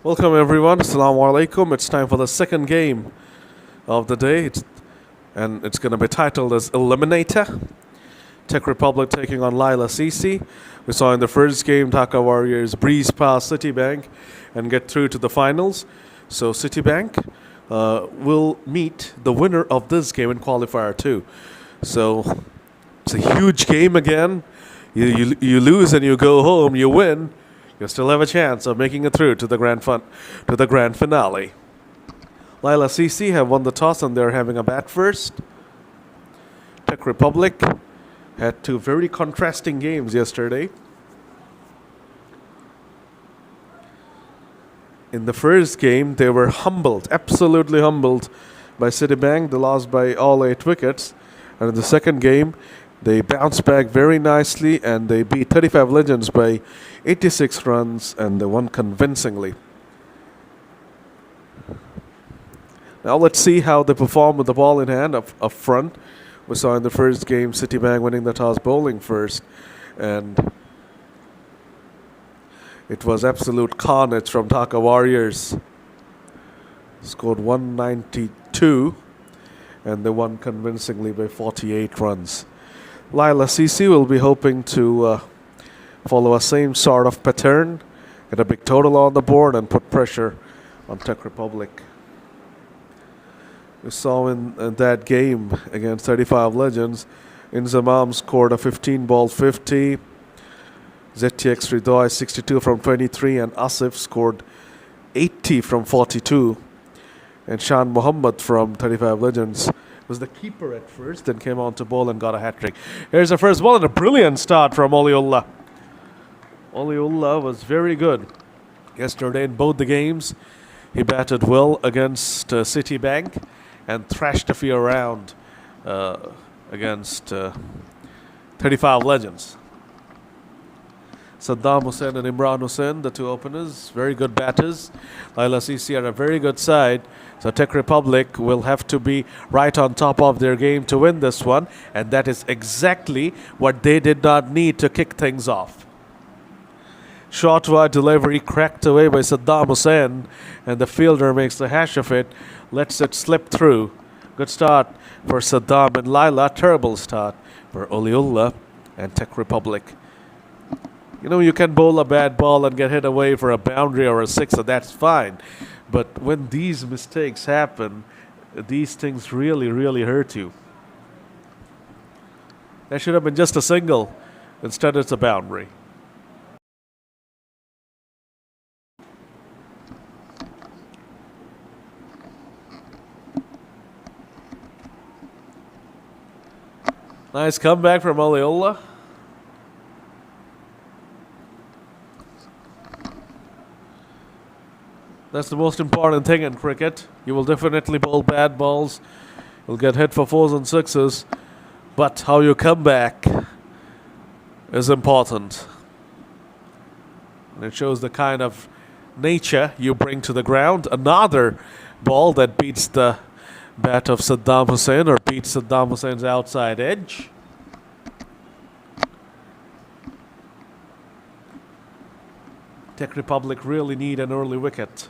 Welcome everyone. Assalamu alaikum. It's time for the second game of the day. It's going to be titled as Eliminator. Tech Republic taking on Laila CC. We saw in the first game Dhaka Warriors breeze past Citibank and get through to the finals. So Citibank will meet the winner of this game in qualifier 2. So it's a huge game again. You lose and you go home, you win. You still have a chance of making it through to the grand finale. Laila CC have won the toss and they're having a bat first. Tech Republic had two very contrasting games yesterday. In the first game, they were humbled, absolutely humbled by Citibank. They lost by all 8 wickets. And in the second game, they bounced back very nicely and they beat 35 Legends by 86 runs and they won convincingly. Now let's see how they perform with the ball in hand up front. We saw in the first game Citibank winning the toss bowling first, and it was absolute carnage from Dhaka Warriors. Scored 192 and they won convincingly by 48 runs. Laila CC will be hoping to follow a same sort of pattern, get a big total on the board and put pressure on Tech Republic. We saw in that game against 35 Legends, Inzamam scored a 15-ball 50, ZTX Ridoi 62 from 23 and Asif scored 80 from 42, and Shan Muhammad from 35 Legends was the keeper at first, then came on to bowl and got a hat-trick. Here's the first ball and a brilliant start from Oliullah. Oliullah was very good yesterday in both the games. He batted well against Citibank and thrashed a few around against 35 Legends. Saddam Hussain and Imran Hussain, the two openers, very good batters. Laila CC are a very good side. So Tech Republic will have to be right on top of their game to win this one. And that is exactly what they did not need to kick things off. Short wide delivery cracked away by Saddam Hussain. And the fielder makes the hash of it. Lets it slip through. Good start for Saddam and Laila. Terrible start for Oliullah and Tech Republic. You know, you can bowl a bad ball and get hit away for a boundary or a sixer, that's fine. But when these mistakes happen, these things really, really hurt you. That should have been just a single. Instead, it's a boundary. Nice comeback from Oliullah. That's the most important thing in cricket. You will definitely bowl bad balls. You'll get hit for 4s and 6s. But how you come back is important. And it shows the kind of nature you bring to the ground. Another ball that beats the bat of Saddam Hussain or beats Saddam Hussein's outside edge. Tech Republic really need an early wicket.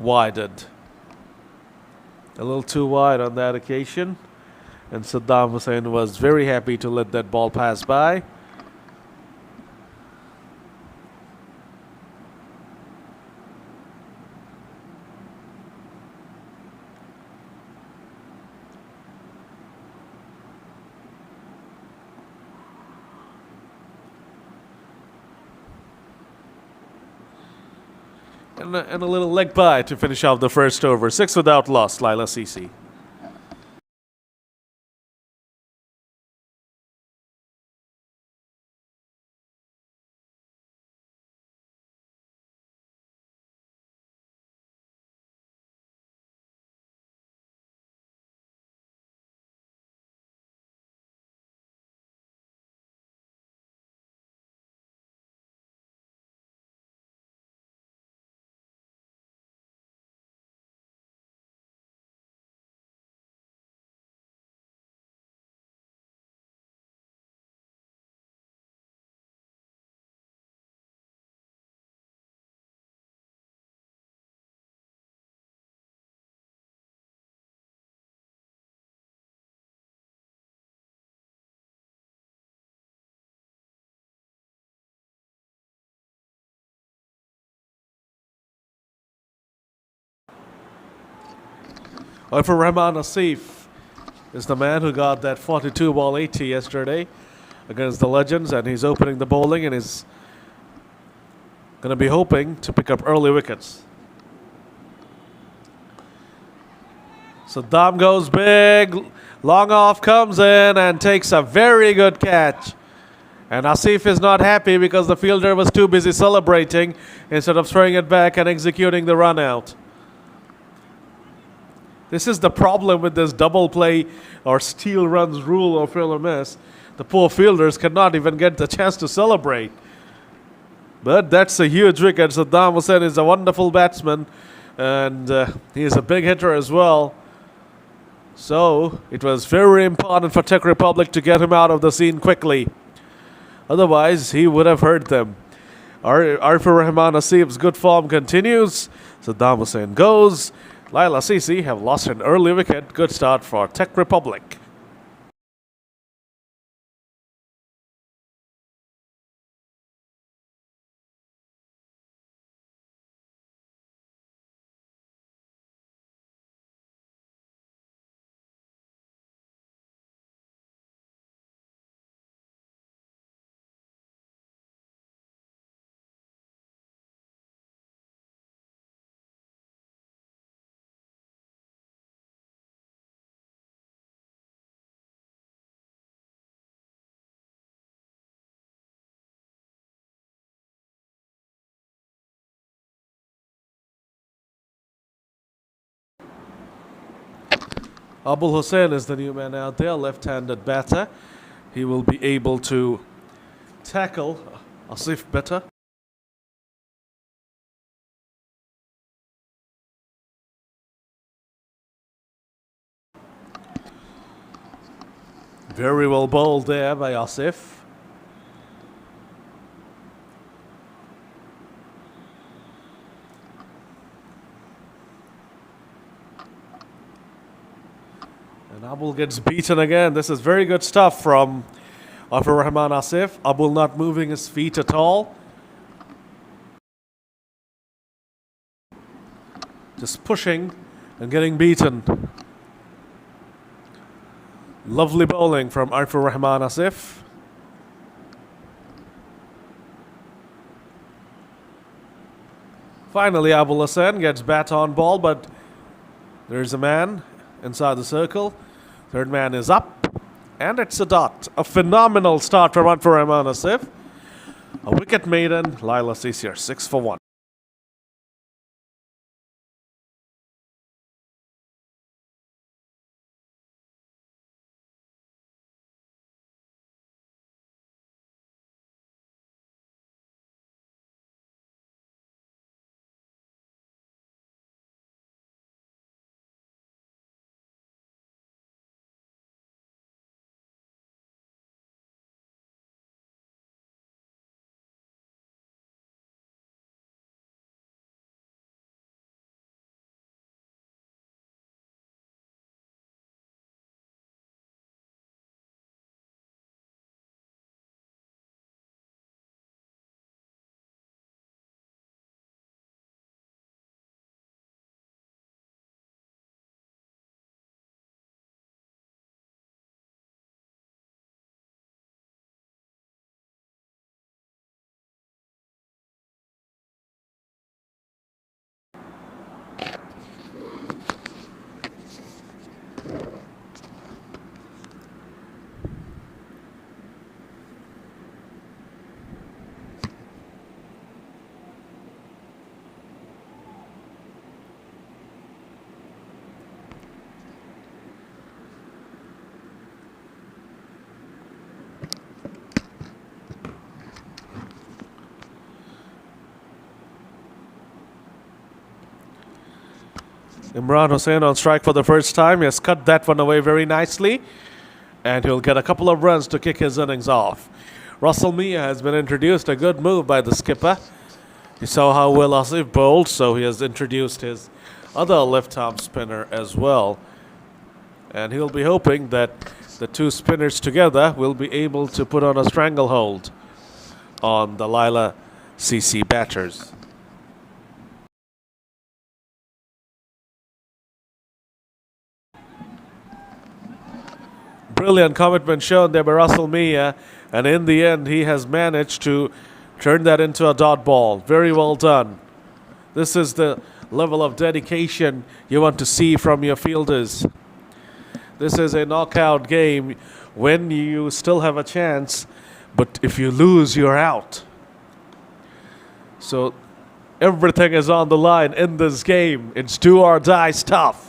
Widened. A little too wide on that occasion. And Saddam Hussain was very happy to let that ball pass by. And a little leg bye to finish off the first over. 6 without loss, Laila CC. For Rahman Asif is the man who got that 42 ball 80 yesterday against the Legends, and he's opening the bowling and is going to be hoping to pick up early wickets. Saddam goes big, long off comes in and takes a very good catch. And Asif is not happy because the fielder was too busy celebrating instead of throwing it back and executing the run out. This is the problem with this double play or steal runs rule or fill or miss. The poor fielders cannot even get the chance to celebrate. But that's a huge wicket. Saddam Hussain is a wonderful batsman, and he is a big hitter as well. So it was very important for Czech Republic to get him out of the scene quickly. Otherwise, he would have hurt them. Arfur Rahman Asif's good form continues. Saddam Hussain goes. Laila Sisi have lost an early wicket. Good start for Czech Republic. Abul Hussain is the new man out there, left-handed batter. He will be able to tackle Asif better. Very well bowled there by Asif. And Abul gets beaten again. This is very good stuff from Arfur Rahman Asif. Abul not moving his feet at all. Just pushing and getting beaten. Lovely bowling from Arfur Rahman Asif. Finally, Abul Hussain gets bat on ball, but there's a man inside the circle. Third man is up, and it's a dot. A phenomenal start from Arfur Rahman Asif. A wicket maiden, Laila Sisi 6 for 1. Imran Hussain on strike for the first time. He has cut that one away very nicely, and he'll get a couple of runs to kick his innings off. Russell Mia has been introduced, a good move by the skipper. You saw how well Asif bowled, so he has introduced his other left-arm spinner as well. And he'll be hoping that the two spinners together will be able to put on a stranglehold on the Laila Sisi batters. brilliant commitment shown there by Russell Mia, and in the end, he has managed to turn that into a dot ball. Very well done. This is the level of dedication you want to see from your fielders. This is a knockout game when you still have a chance, but if you lose, you're out. So everything is on the line in this game. It's do or die stuff.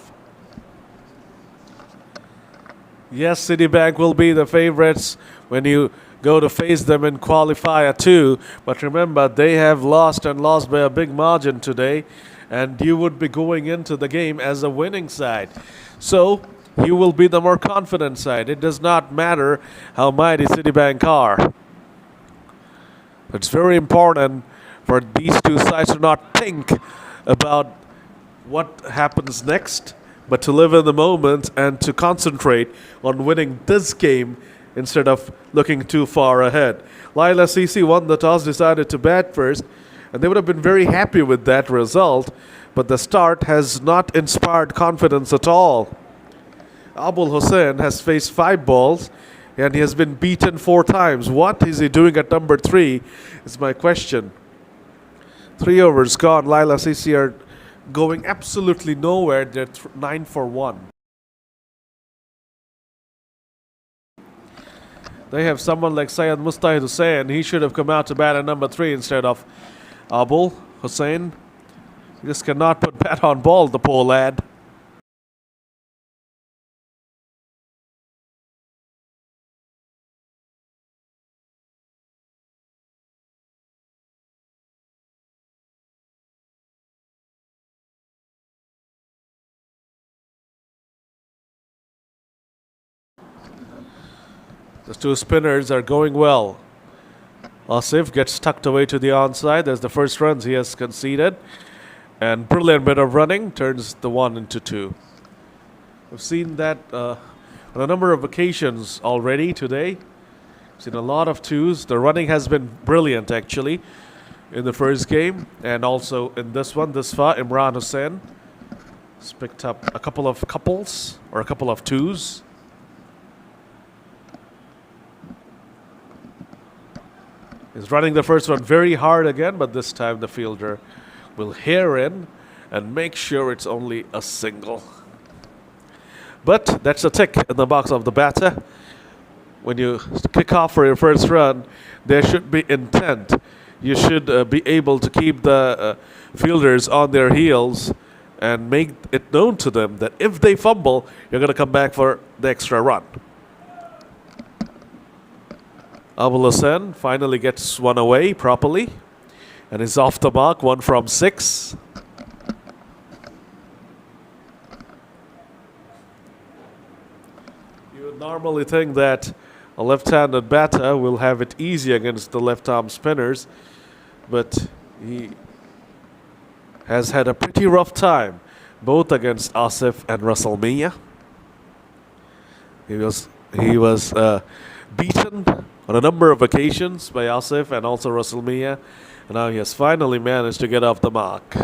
Yes, Citibank will be the favorites when you go to face them in qualifier 2, but remember they have lost and lost by a big margin today, and you would be going into the game as a winning side. So you will be the more confident side. It does not matter how mighty Citibank are. It's very important for these two sides to not think about what happens next, but to live in the moment and to concentrate on winning this game instead of looking too far ahead. Laila CC won the toss, decided to bat first, and they would have been very happy with that result, but the start has not inspired confidence at all. Abul Hussain has faced 5 balls and he has been beaten 4 times. What is he doing at number 3 is my question. 3 overs gone. Laila CC are going absolutely nowhere. They're 9 for 1. They have someone like Syed Mustahid Hussain. He should have come out to bat at number 3 instead of Abul Hussain. He just cannot put bat on ball, the poor lad. The 2 spinners are going well. Asif gets tucked away to the onside. There's the first runs he has conceded. And brilliant bit of running turns the 1 into 2. We've seen that on a number of occasions already today. We've seen a lot of 2s. The running has been brilliant actually in the first game. And also in this one, this far, Imran Hussain has picked up a couple of couples or a couple of 2s. He's running the first one very hard again, but this time the fielder will hair in and make sure it's only a single. But that's a tick in the box of the batter. When you kick off for your first run, there should be intent. You should be able to keep the fielders on their heels and make it known to them that if they fumble, you're going to come back for the extra run. Abul Hussain finally gets one away properly and is off the mark, 1 from 6. You would normally think that a left-handed batter will have it easy against the left-arm spinners, but he has had a pretty rough time, both against Asif and Russell Mia. He was beaten on a number of occasions by Asif and also Russell Mia, and now he has finally managed to get off the mark.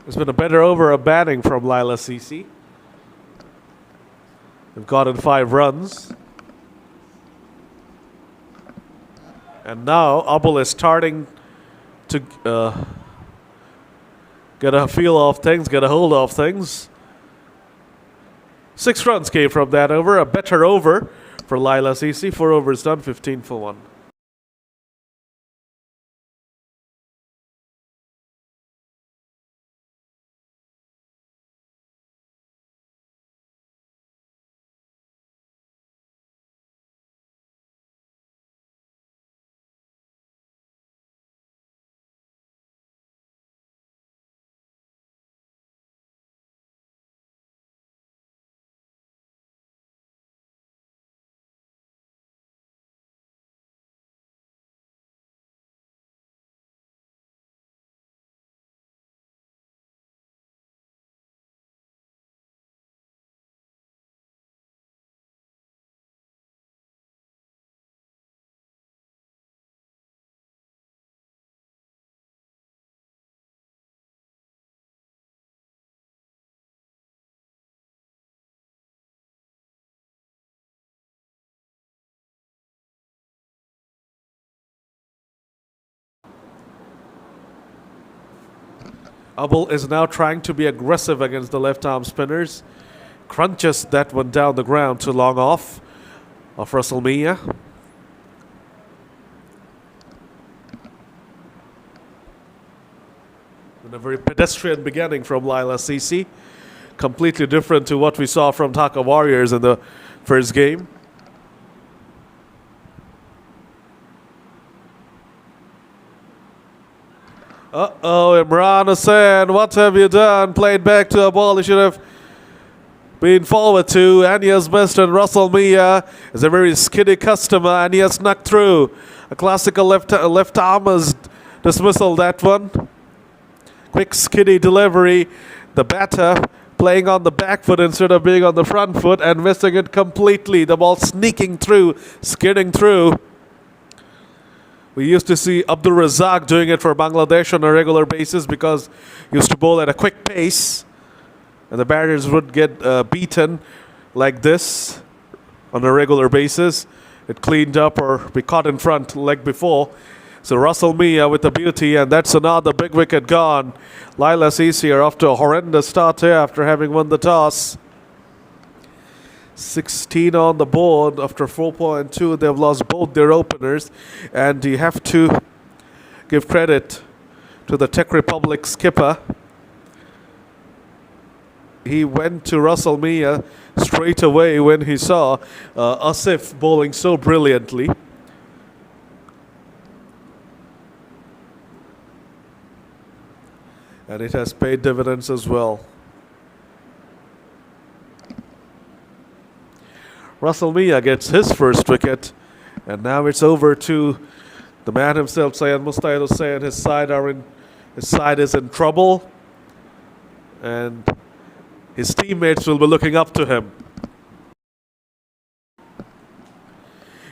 There's been a better over of batting from Laila CC. They've gotten 5 runs. And now Abul is starting to get a feel of things, get a hold of things. 6 runs came from that over, a better over for Laila CC. 4 overs done, 15 for 1. Abul is now trying to be aggressive against the left arm spinners. Crunches that one down the ground to long off of Russell Mia. And a very pedestrian beginning from Laila CC. Completely different to what we saw from Dhaka Warriors in the first game. Uh-oh, Imran Hussain, what have you done? Played back to a ball he should have been forward to, and he has missed, and Russell Mia is a very skiddy customer, and he has snuck through. A classical left armer's dismissal, that one. Quick skiddy delivery. The batter playing on the back foot instead of being on the front foot and missing it completely. The ball sneaking through, skidding through. We used to see Abdul Razak doing it for Bangladesh on a regular basis because he used to bowl at a quick pace. And the batters would get beaten like this on a regular basis. It cleaned up or be caught in front like before. So Russell Mia with the beauty, and that's another big wicket gone. Laila CC are off to a horrendous start here after having won the toss. 16 on the board after 4.2. They've lost both their openers, and you have to give credit to the Czech Republic skipper. He went to Russell Mia straight away when he saw Asif bowling so brilliantly. And it has paid dividends as well. Russell Mia gets his first wicket, and now it's over to the man himself, Syed Mustahid Hussain. His side is in trouble, and his teammates will be looking up to him.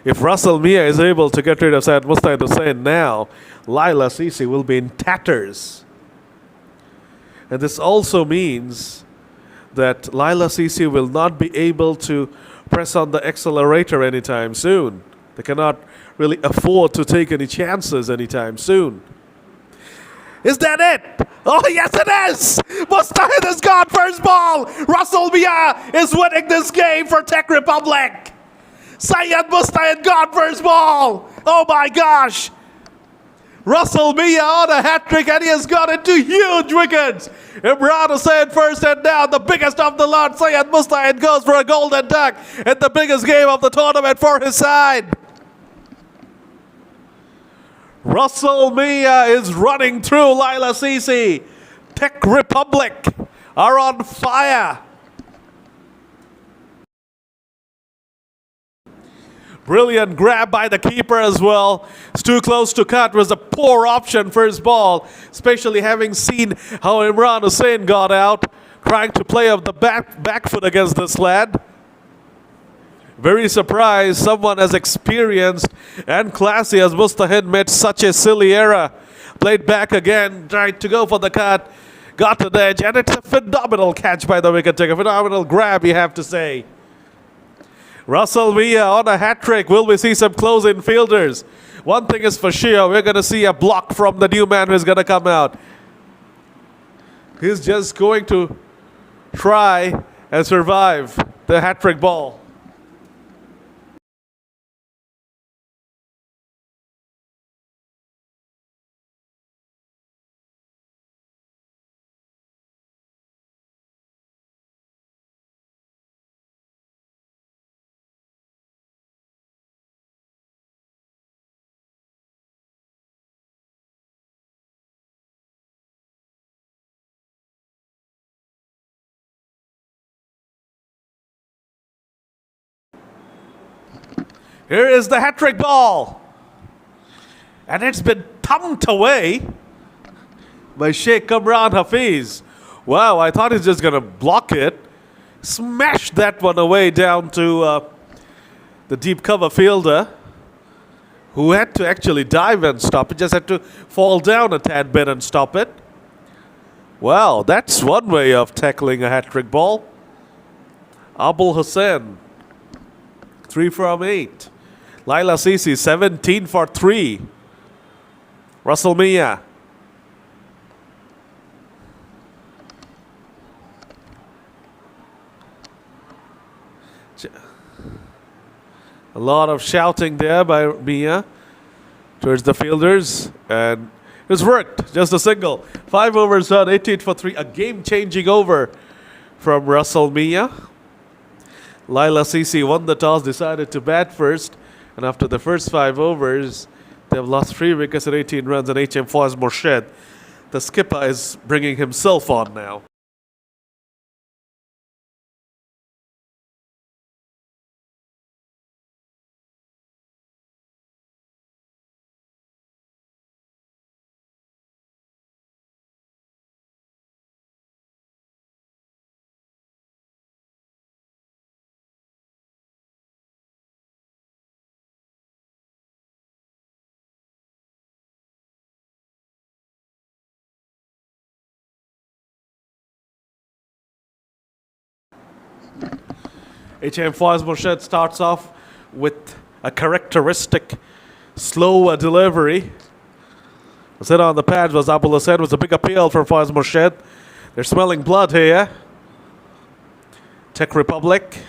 If Russell Mia is able to get rid of Syed Mustahid Hussain now, Laila CC will be in tatters. And this also means that Laila CC will not be able to press on the accelerator anytime soon. They cannot really afford to take any chances anytime soon. Is that it? Oh, yes, it is! Mustahid has gone first ball! Russell Mia is winning this game for Czech Republic! Syed Mustahid gone first ball! Oh my gosh! Russell Mia on a hat-trick, and he has got into huge wickets. Imran Hussain first, and now the biggest of the lot, Syed Mustahid, goes for a golden duck in the biggest game of the tournament for his side. Russell Mia is running through Laila CC. Czech Republic are on fire. Brilliant grab by the keeper as well. It's too close to cut. Was a poor option first ball, especially having seen how Imran Hussain got out, trying to play up the back foot against this lad. Very surprised someone as experienced and classy as Mustahid made such a silly error. Played back again, tried to go for the cut, got to the edge, and it's a phenomenal catch by the wicket taker. Phenomenal grab, you have to say. Russell Mia on a hat-trick. Will we see some close-in fielders? One thing is for sure, we're going to see a block from the new man who's going to come out. He's just going to try and survive the hat-trick ball. Here is the hat-trick ball. And it's been thumped away by Sheikh Kamran Hafiz. Wow, I thought he's just going to block it. Smashed that one away down to the deep cover fielder, who had to actually dive and stop it. Just had to fall down a tad bit and stop it. Wow, that's one way of tackling a hat-trick ball. Abul Hussain, 3 from 8. Laila CC, 17 for 3. Russell Mia. A lot of shouting there by Mia towards the fielders, and it's worked. Just a single. 5 overs done, 18 for 3. A game-changing over from Russell Mia. Laila CC won the toss, decided to bat first, and after the first 5 overs, they've lost 3 wickets and 18 runs, and HM Fawaz Morshed, the skipper, is bringing himself on now. HM Fawaz Morshed starts off with a characteristic slow delivery. Sit on the pad was Abul Hussain, was a big appeal from Fawaz Morshed. They're smelling blood here. Czech Republic.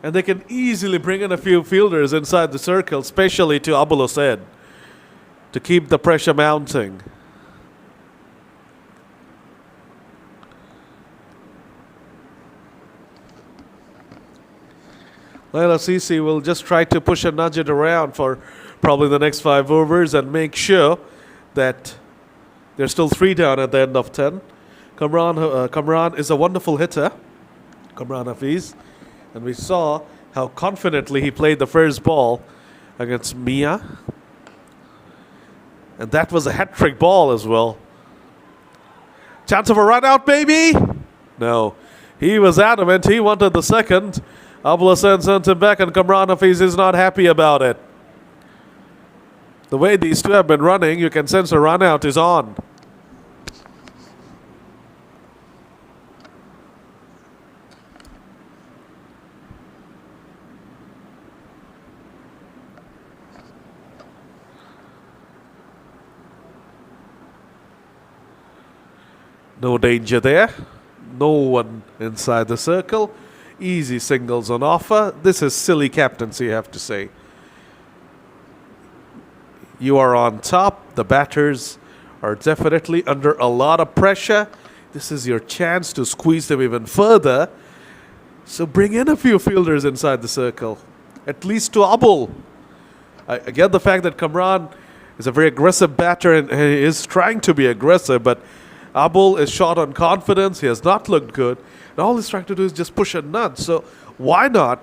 And they can easily bring in a few fielders inside the circle, especially to Abul Hussain, to keep the pressure mounting. Laila CC will just try to push and nudge it around for probably the next 5 overs and make sure that there's still 3 down at the end of 10. Kamran is a wonderful hitter, Kamran Hafiz, and we saw how confidently he played the first ball against Mia. And that was a hat-trick ball as well. Chance of a run out, baby? No. He was adamant. He wanted the second. Abul Hussain sent him back, and Kamran Hafiz is not happy about it. The way these two have been running, you can sense a run out is on. No danger there. No one inside the circle. Easy singles on offer. This is silly captaincy, I have to say. You are on top. The batters are definitely under a lot of pressure. This is your chance to squeeze them even further. So bring in a few fielders inside the circle. At least to Abul. I get the fact that Kamran is a very aggressive batter and he is trying to be aggressive, but Abul is short on confidence. He has not looked good. And all he's trying to do is just push and nudge. So why not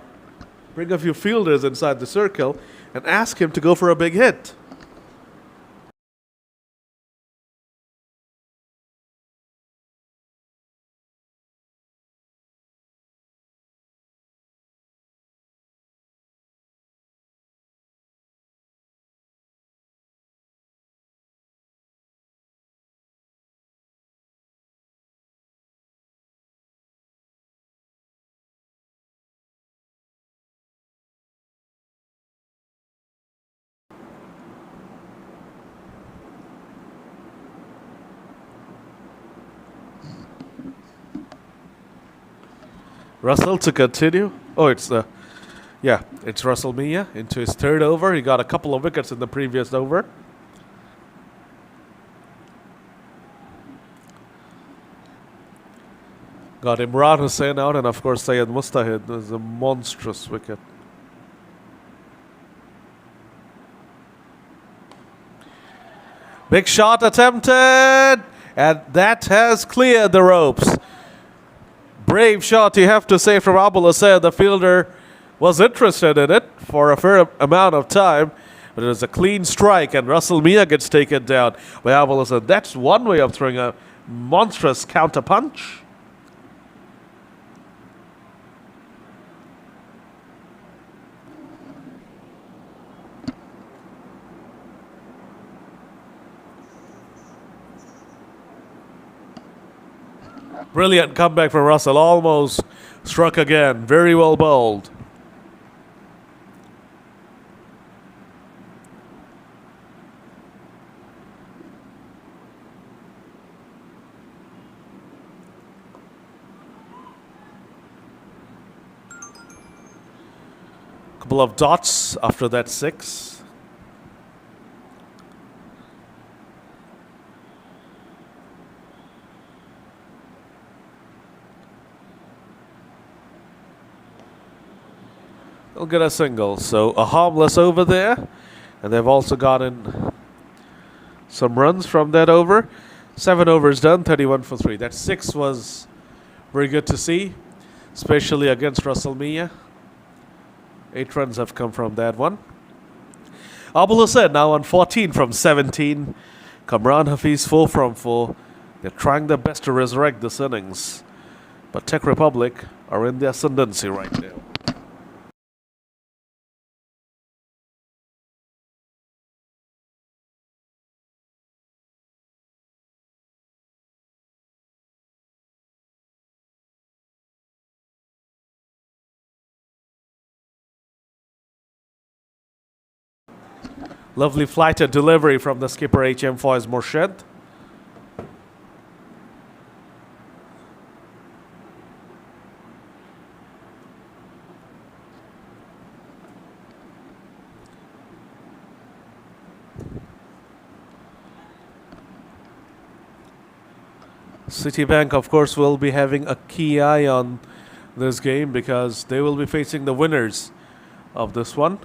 bring a few fielders inside the circle and ask him to go for a big hit? Russell to continue. Oh, it's Russell Mia into his 3rd over. He got a couple of wickets in the previous over. Got Imran Hussain out, and of course Syed Mustahid was a monstrous wicket. Big shot attempted, and that has cleared the ropes. Brave shot, you have to say, from Abul Hussain. The fielder was interested in it for a fair amount of time, but it was a clean strike, and Russell Mia gets taken down by Abul Hussain. That's one way of throwing a monstrous counter punch. Brilliant comeback from Russell. Almost struck again. Very well bowled. couple of dots after that 6. They'll get a single. So a harmless over there. And they've also gotten some runs from that over. 7 overs done, 31 for 3. That 6 was very good to see, especially against Russell Mia. 8 runs have come from that one. Abul Hussain now on 14 from 17. Kamran Hafiz 4 from 4. They're trying their best to resurrect this innings. But Czech Republic are in the ascendancy right now. Lovely flighted delivery from the skipper H.M. Foyz Morshed. Citibank, of course, will be having a key eye on this game because they will be facing the winners of this one.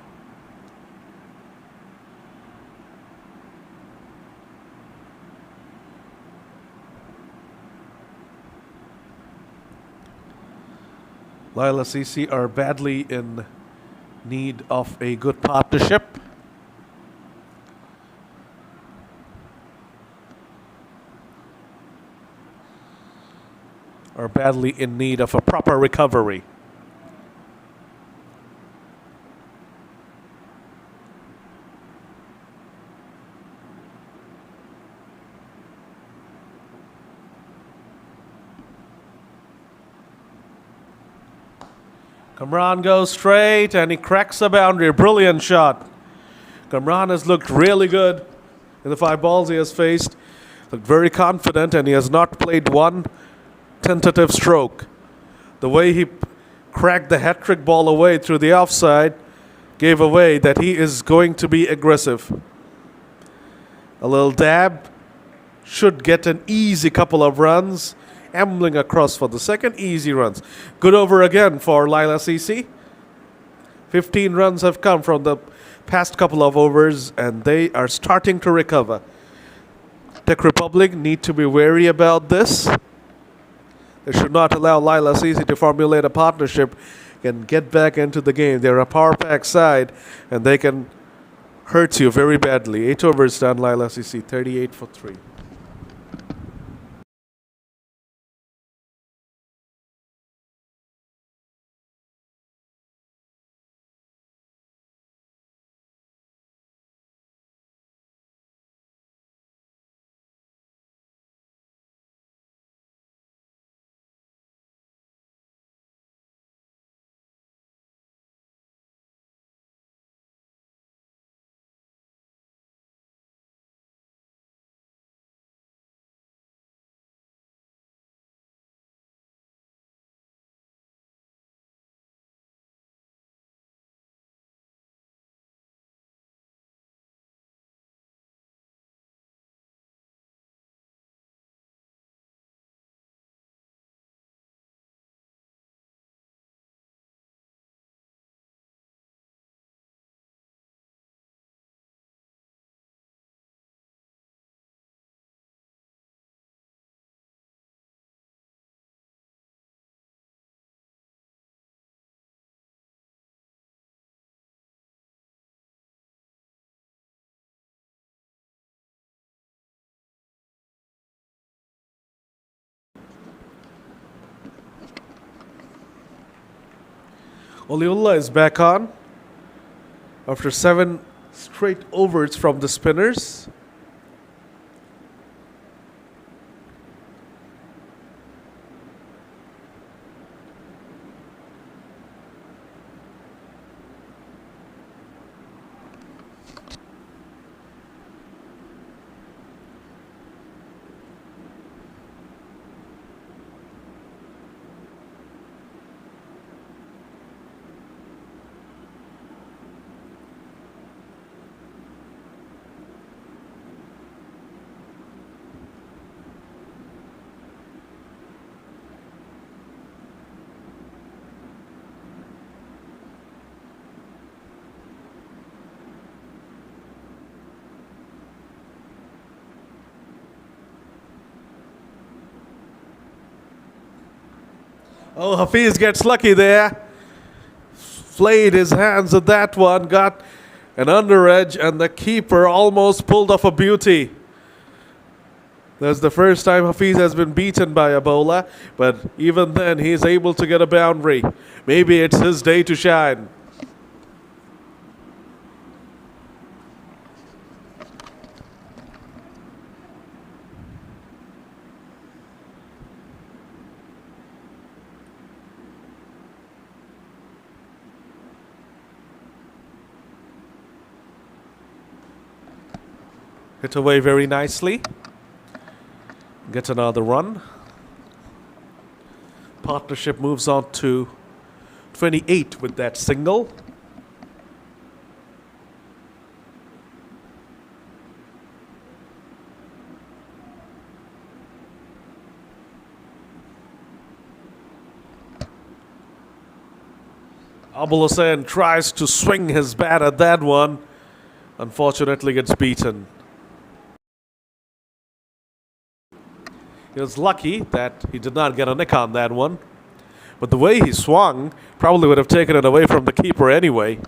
Laila CC are badly in need of a good partnership. Are badly in need of a proper recovery. Kamran goes straight and he cracks a boundary. A brilliant shot. Kamran has looked really good in the 5 balls he has faced. Looked very confident and he has not played one tentative stroke. The way he cracked the hat-trick ball away through the offside gave away that he is going to be aggressive. A little dab should get an easy couple of runs. Ambling across for the second, easy runs. Good over again for Laila CC. 15 runs have come from the past couple of overs and they are starting to recover. Czech Republic need to be wary about this. They should not allow Laila CC to formulate a partnership and get back into the game. They're a power pack side and they can hurt you very badly. 8 overs done, Laila CC, 38 for 3. Oliullah is back on after 7 straight overs from the spinners. Oh, Hafiz gets lucky there. Flayed his hands at that one, got an under edge, and the keeper almost pulled off a beauty. That's the first time Hafiz has been beaten by a bowler, but even then he's able to get a boundary. Maybe it's his day to shine. Hit away very nicely. Get another run. Partnership moves on to 28 with that single. Abul Hussain tries to swing his bat at that one. Unfortunately gets beaten. He was lucky that he did not get a nick on that one. But the way he swung probably would have taken it away from the keeper anyway.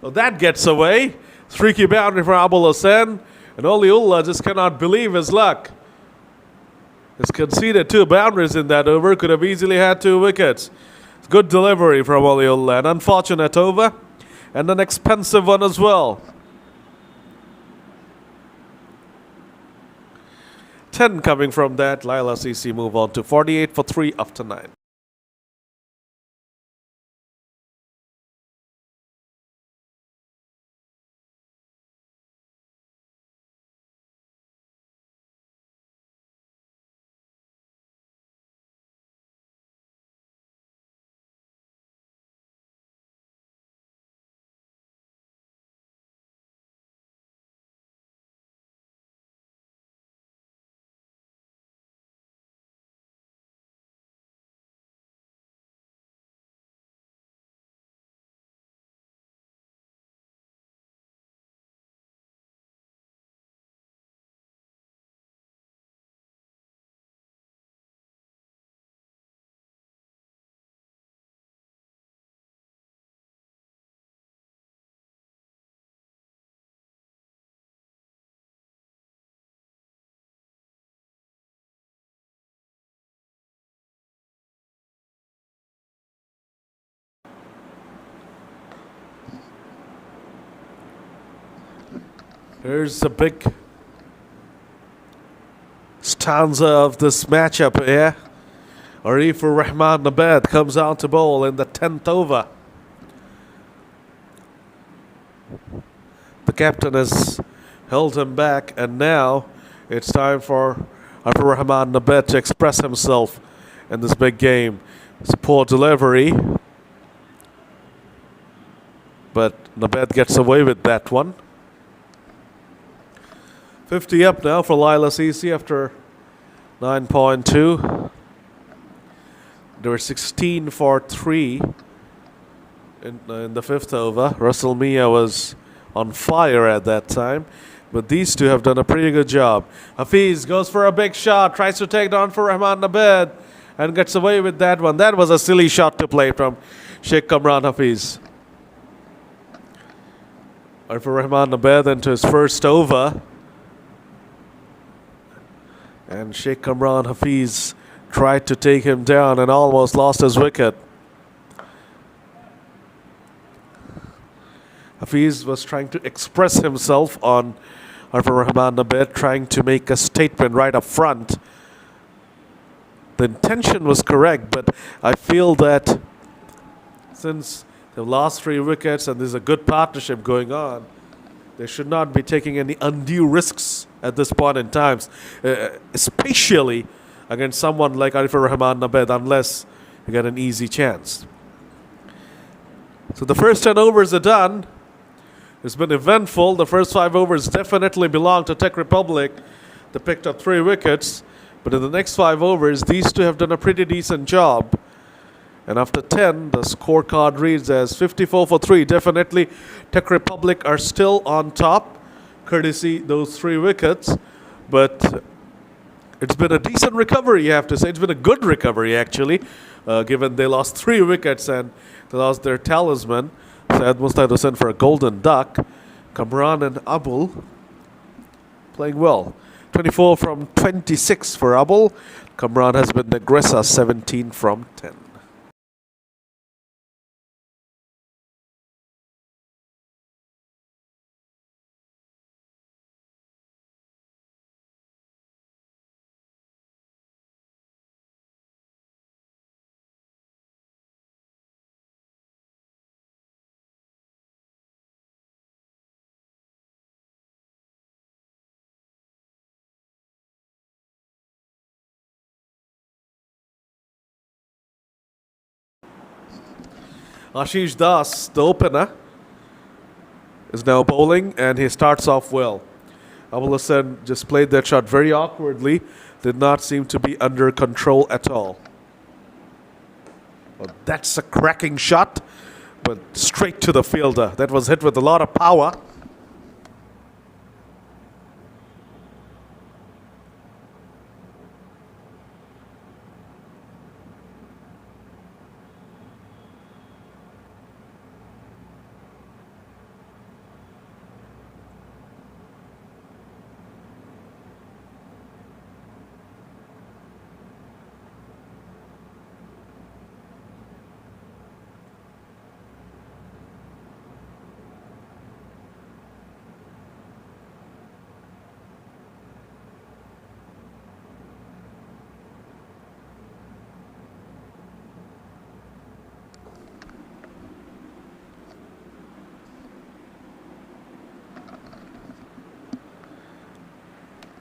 Well, that gets away. Streaky boundary for Abul Hussain. And Oliullah just cannot believe his luck. He's conceded 2 boundaries in that over. Could have easily had 2 wickets. Good delivery from Oliullah. An unfortunate over. And an expensive one as well. 10 coming from that. Laila CC move on to 48 for 3 after 9. Here's a big stanza of this matchup here. Arifur Rahman Nabed comes out to bowl in the 10th over. The captain has held him back, and now it's time for Arifur Rahman Nabed to express himself in this big game. It's a poor delivery, but Nabed gets away with that one. 50 up now for Laila CC after 9.2. There were 16 for 3 in the 5th over. Russell Mia was on fire at that time. But these two have done a pretty good job. Hafiz goes for a big shot, tries to take down for Rahman Nabed, and gets away with that one. That was a silly shot to play from Sheikh Kamran Hafiz. For Rahman Nabed into his first over. And Sheikh Kamran Hafiz tried to take him down and almost lost his wicket. Hafiz was trying to express himself on Arifur Rahman Nabed, trying to make a statement right up front. The intention was correct, but I feel that since they've lost 3 wickets and there's a good partnership going on, they should not be taking any undue risks at this point in time, especially against someone like Arifur Rahman Nabed, unless you get an easy chance. So the first 10 overs are done. It's been eventful. The first 5 overs definitely belong to Czech Republic. They picked up 3 wickets, but in the next 5 overs, these two have done a pretty decent job. And after 10, the scorecard reads as 54 for 3. Definitely, Tech Republic are still on top, courtesy those 3 wickets. But it's been a decent recovery, you have to say. It's been a good recovery, actually, given they lost 3 wickets and they lost their talisman. Syed Mustahid Hussain for a golden duck. Kamran and Abul playing well. 24 from 26 for Abul. Kamran has been the aggressor, 17 from 10. Ashish Das, the opener, is now bowling and he starts off well. Abul Hussain just played that shot very awkwardly, did not seem to be under control at all. Well, that's a cracking shot, but straight to the fielder. That was hit with a lot of power.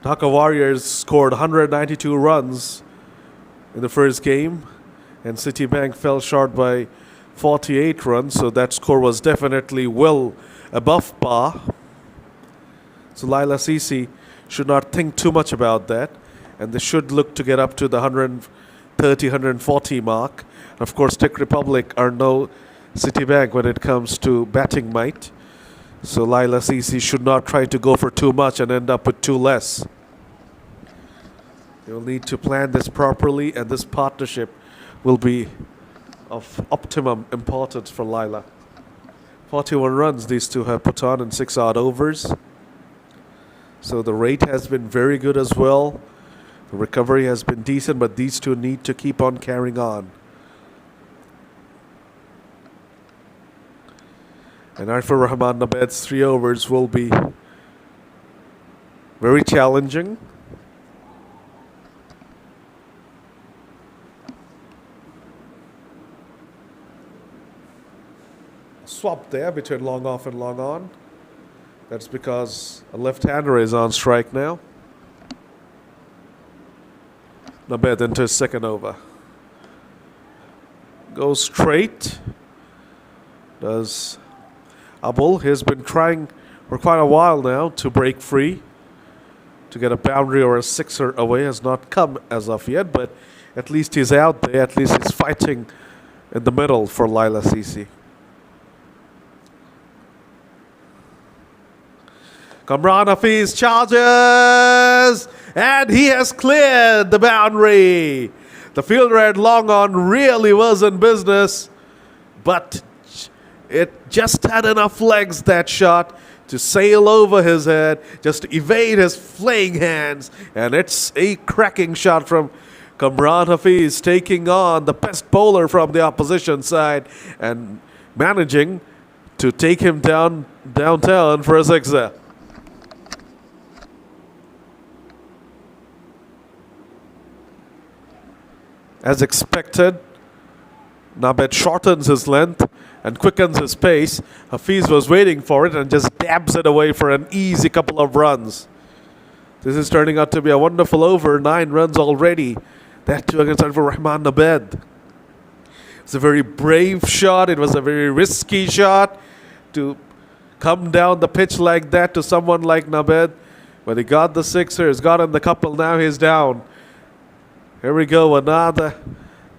Dhaka Warriors scored 192 runs in the first game, and Citibank fell short by 48 runs, so that score was definitely well above par. So Laila CC should not think too much about that, and they should look to get up to the 130, 140 mark. Of course, Tech Republic are no Citibank when it comes to batting might. So Laila CC should not try to go for too much and end up with too less. They will need to plan this properly, and this partnership will be of optimum importance for Laila. 41 runs these two have put on in 6 odd overs. So the rate has been very good as well. The recovery has been decent, but these two need to keep on carrying on. And Arifur Rahman Nabed's 3 overs will be very challenging. Swap there between long off and long on. That's because a left-hander is on strike now. Nabed into his second over. Goes straight. Does Abul. He's been trying for quite a while now to break free, to get a boundary or a sixer away. Has not come as of yet, but at least he's out there. At least he's fighting in the middle for Laila CC. Kamran Hafiz charges, and he has cleared the boundary. The fielder at long on really was in business, but it just had enough legs, that shot, to sail over his head, just to evade his flaying hands. And it's a cracking shot from Kamran Hafiz, taking on the best bowler from the opposition side and managing to take him downtown for a sixer. As expected, Nabed shortens his length and quickens his pace. Hafiz was waiting for it and just dabs it away for an easy couple of runs. This is turning out to be a wonderful over. 9 runs already. That too against Arifur Rahman Nabed. It's a very brave shot. It was a very risky shot to come down the pitch like that to someone like Nabed. But he got the sixer. He's gotten the couple. Now he's down. Here we go. Another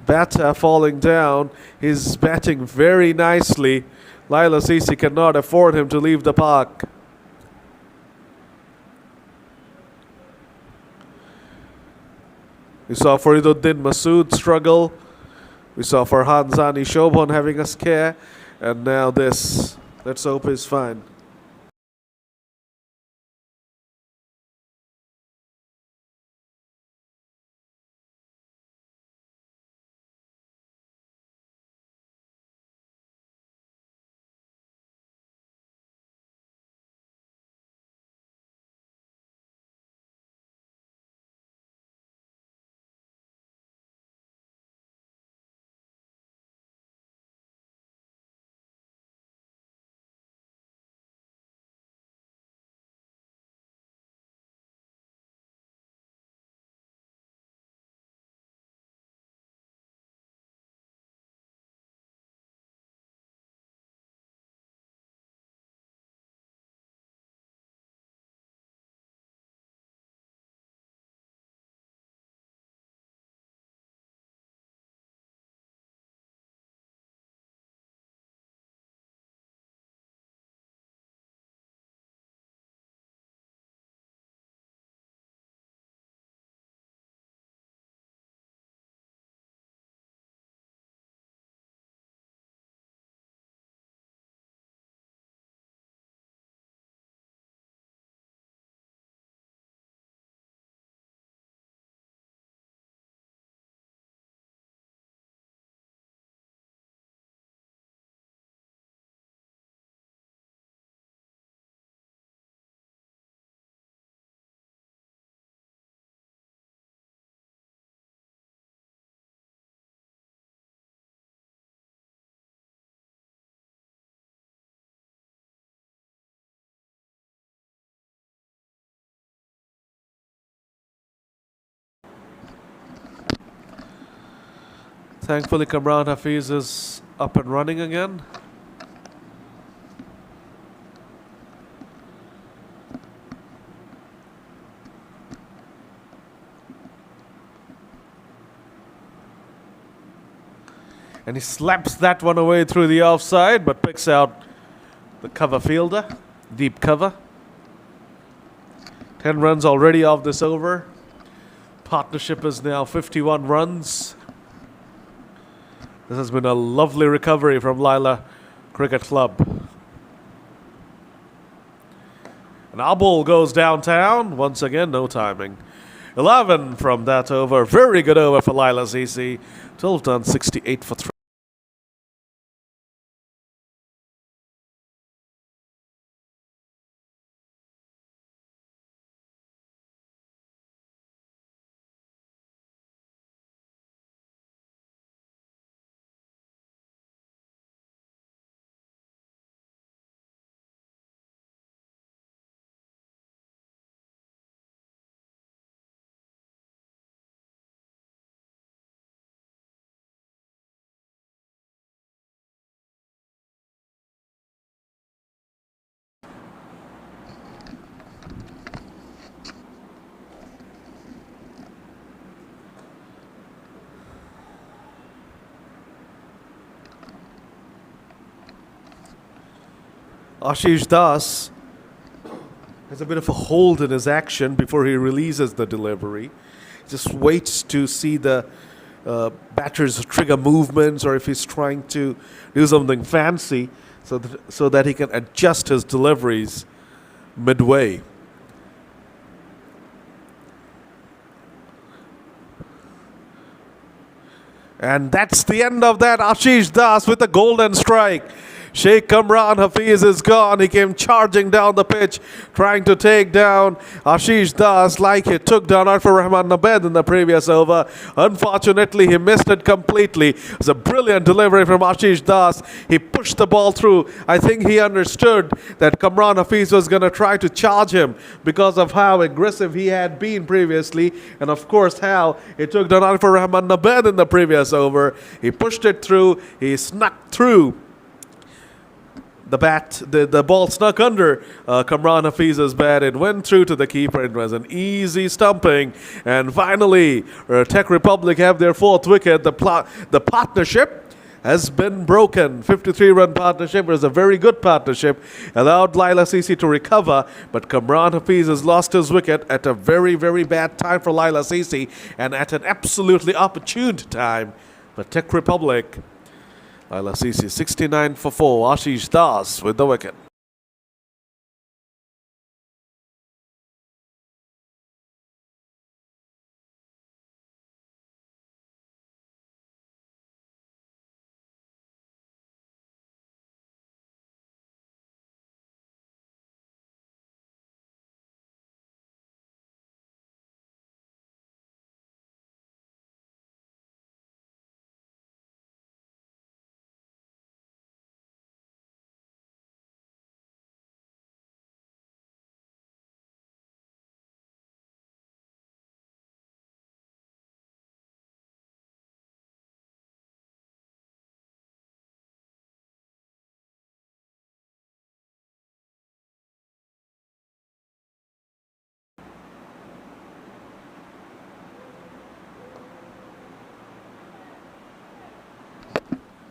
batter falling down. He's batting very nicely. Laila Sisi cannot afford him to leave the park. We saw Fariduddin Masood struggle. We saw Farhan Zani Shobhan having a scare. And now this. Let's hope he's fine. Thankfully, Kamran Hafiz is up and running again. And he slaps that one away through the offside, but picks out the cover fielder, deep cover. 10 runs already off this over. Partnership is now 51 runs. This has been a lovely recovery from Laila Cricket Club. And our ball goes downtown. Once again, no timing. 11 from that over. Very good over for Laila Sisi. 12 done, 68 for 3. Ashish Das has a bit of a hold in his action before he releases the delivery. Just waits to see the batter's trigger movements, or if he's trying to do something fancy, so that he can adjust his deliveries midway. And that's the end of that. Ashish Das with a golden strike. Sheikh Kamran Hafiz is gone. He came charging down the pitch, trying to take down Ashish Das like he took down Arfur Rahman Nabed in the previous over. Unfortunately, he missed it completely. It was a brilliant delivery from Ashish Das. He pushed the ball through. I think he understood that Kamran Hafiz was going to try to charge him because of how aggressive he had been previously, and of course how he took down Arfur Rahman Nabed in the previous over. He pushed it through. He snuck through the ball snuck under Kamran Hafiz's bat. It went through to the keeper. It was an easy stumping. And finally, Tech Republic have their fourth wicket. The partnership has been broken. 53-run partnership. It was a very good partnership. Allowed Laila CC to recover, but Kamran Hafiz has lost his wicket at a very, very bad time for Laila CC and at an absolutely opportune time for Tech Republic. Laila CC 69 for 4. Ashish Das with the wicket.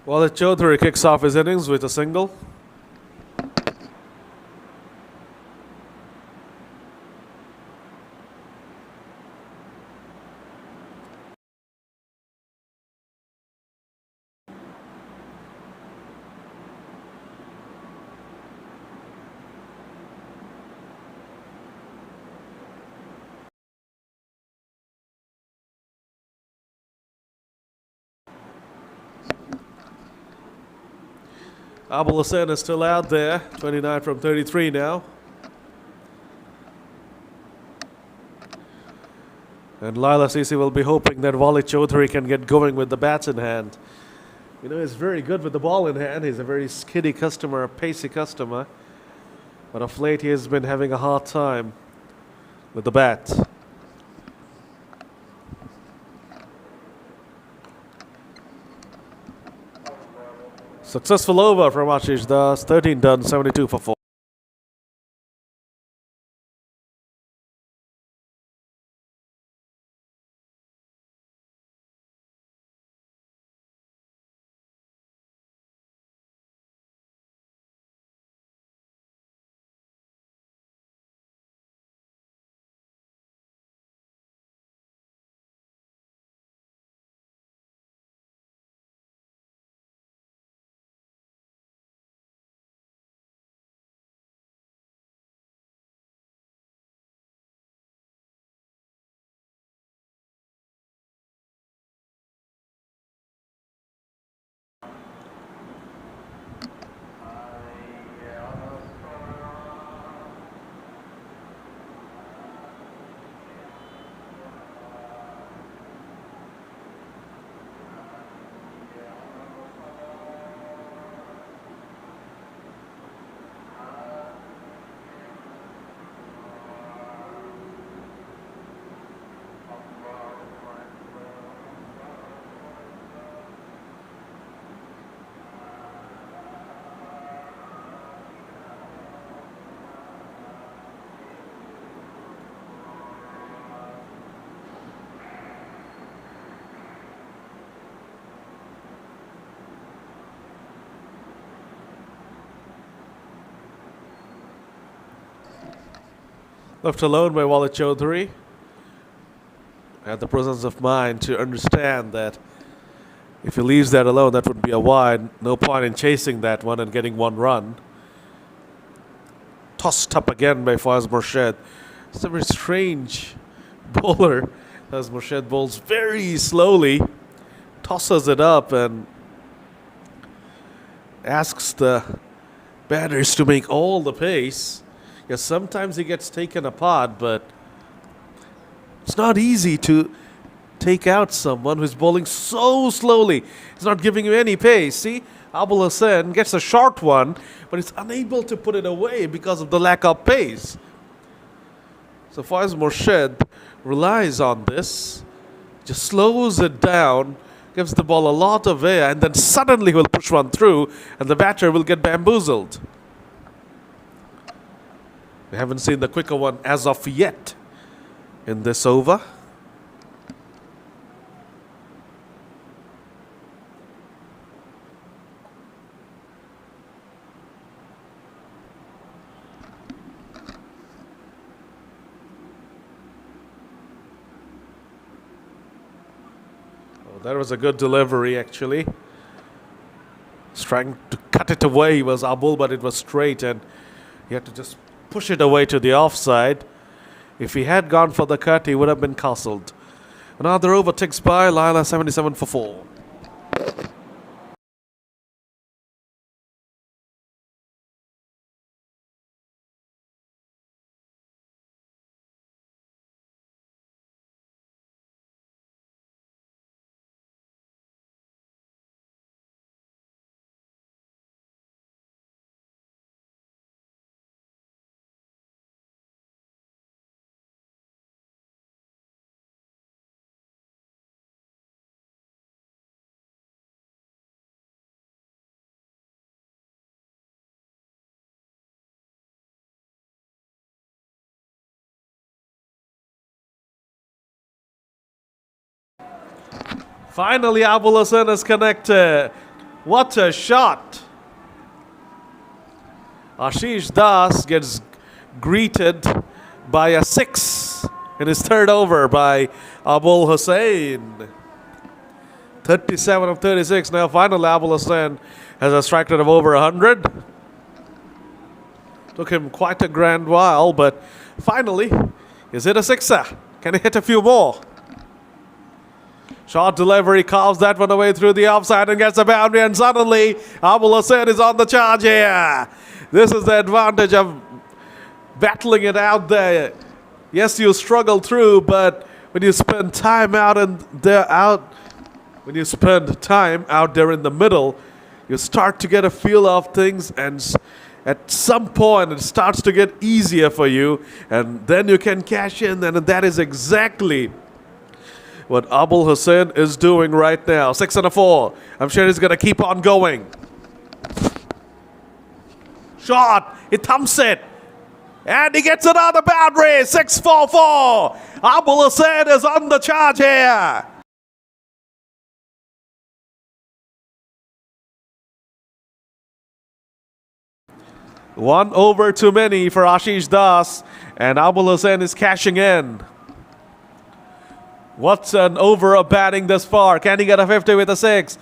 Walid Chaudhary kicks off his innings with a single. Abul Hussain is still out there, 29 from 33 now. And Laila CC will be hoping that Walid Chaudhary can get going with the bats in hand. You know, he's very good with the ball in hand. He's a very skiddy customer, a pacey customer. But of late he has been having a hard time with the bat. Successful over from Ashish Das, 13 done, 72 for 4. Left alone by Walid Chaudhary. Had the presence of mind to understand that if he leaves that alone, that would be a wide. No point in chasing that one and getting one run. Tossed up again by Faiz Murshid. It's a very strange bowler. Faiz Murshid bowls very slowly, tosses it up and asks the batters to make all the pace. Yes, sometimes he gets taken apart, but it's not easy to take out someone who's bowling so slowly. He's not giving you any pace. See, Abul Hussain gets a short one, but he's unable to put it away because of the lack of pace. So Faiz Murshid relies on this, just slows it down, gives the ball a lot of air, and then suddenly will push one through, and the batter will get bamboozled. We haven't seen the quicker one as of yet in this over. Oh, that was a good delivery, actually. Trying to cut it away was Abul, but it was straight, and he had to just push it away to the offside. If he had gone for the cut, he would have been castled. Another over ticks by. Laila 77 for 4. Finally, Abul Hassan is connected. What a shot! Ashish Das gets greeted by a 6 in his third over by Abul Hussain. 37 of 36. Now, finally, Abul Hussain has a strike rate of over 100. Took him quite a grand while, but finally, is it a sixer? Can he hit a few more? Short delivery, carves that one away through the offside and gets a boundary, and suddenly Abul Hussain is on the charge here. This is the advantage of battling it out there. Yes, you struggle through, but when you spend time out when you spend time out there in the middle, you start to get a feel of things, and at some point it starts to get easier for you, and then you can cash in, and that is exactly what Abul Hussain is doing right now. 6 and a 4. I'm sure he's going to keep on going. Shot. He thumps it. And he gets another boundary. 6-4-4. Abul Hussain is on the charge here. One over too many for Ashish Das. And Abul Hussain is cashing in. What's an over of batting this far? Can he get a 50 with a 6?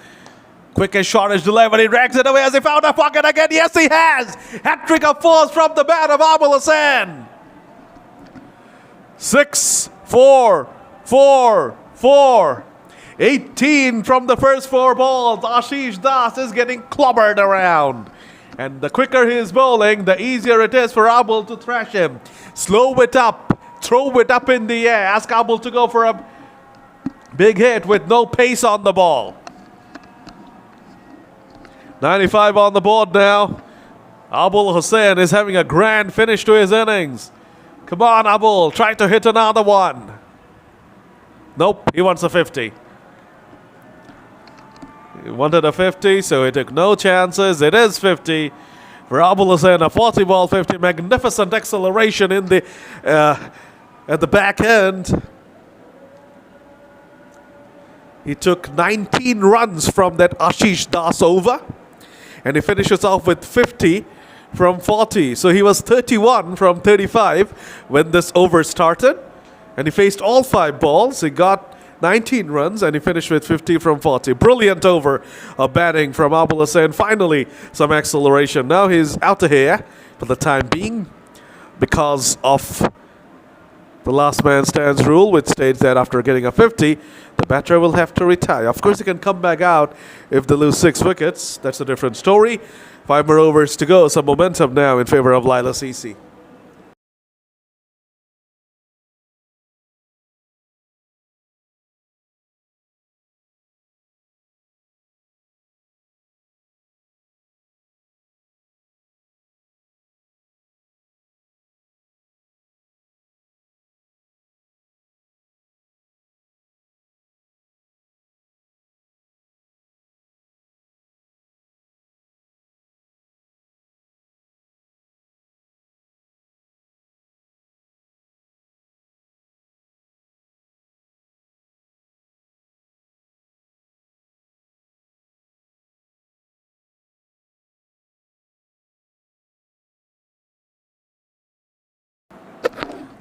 Quick and shortish delivery. He drags it away. Has he found a pocket again? Yes, he has. Hat-trick of 4s from the bat of Abul Hussain. 6, 4, 4, 4. 18 from the first 4 balls. Ashish Das is getting clobbered around. And the quicker he is bowling, the easier it is for Abul to thrash him. Slow it up. Throw it up in the air. Ask Abul to go for a big hit with no pace on the ball. 95 on the board now. Abul Hussain is having a grand finish to his innings. Come on, Abul. Try to hit another one. Nope, he wants a 50. He wanted a 50, so he took no chances. It is 50 for Abul Hussain. A 40 ball 50. Magnificent acceleration in the at the back end. He took 19 runs from that Ashish Das over, and he finishes off with 50 from 40. So he was 31 from 35 when this over started, and he faced all 5 balls. He got 19 runs, and he finished with 50 from 40. Brilliant over of batting from Abul Hussain. Finally, some acceleration. Now he's out of here for the time being because of the last man stands rule, which states that after getting a 50, the batter will have to retire. Of course, he can come back out if they lose 6 wickets. That's a different story. 5 more overs to go. Some momentum now in favor of Laila CC.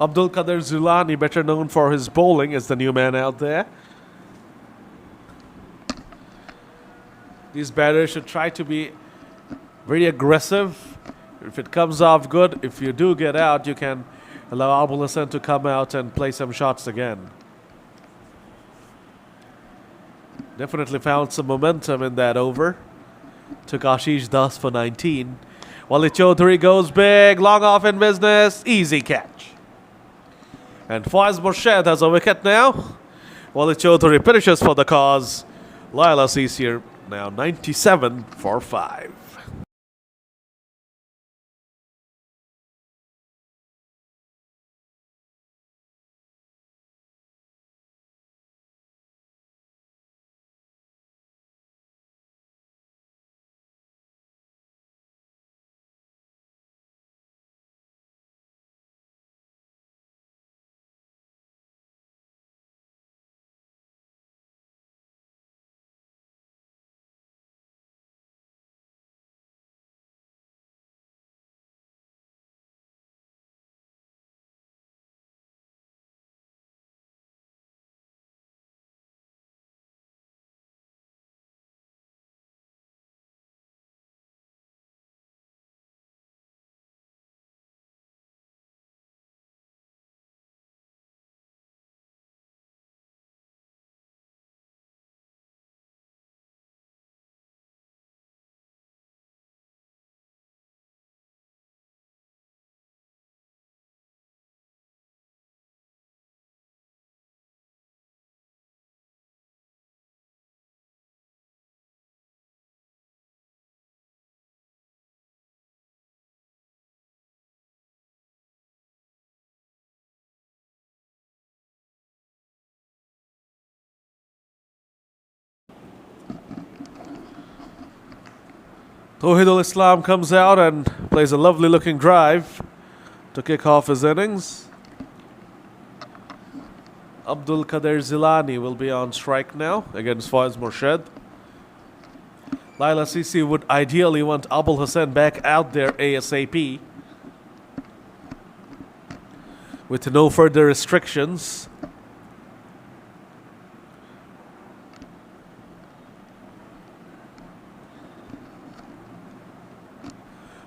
Abdul Qadir Zilani, better known for his bowling, is the new man out there. These batters should try to be very aggressive. If it comes off good, if you do get out, you can allow Abul Hassan to come out and play some shots again. Definitely found some momentum in that over. Took Ashish Das for 19. Walid Chaudhary goes big, long off in business, easy catch. And Faiz Morshed has a wicket now. Walid Chaudhary finishes for the cause. Laila CC now 97 for 5. Tawhidul Islam comes out and plays a lovely looking drive to kick off his innings. Abdul Qadir Zilani will be on strike now against Faiz Morshed. Laila CC would ideally want Abul Hassan back out there ASAP with no further restrictions.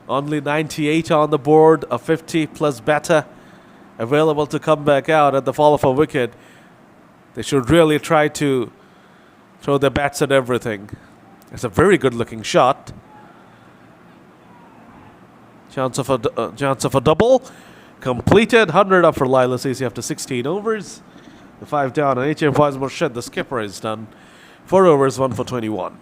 Only 98 on the board, a 50 plus batter available to come back out at the fall of a wicket. They should really try to throw their bats at everything. It's a very good looking shot. Chance of a double. Completed. 100 up for Laila CC after 16 overs. The 5 down and HM Faiz Morshed, the skipper, is done. 4 overs, 1 for 21.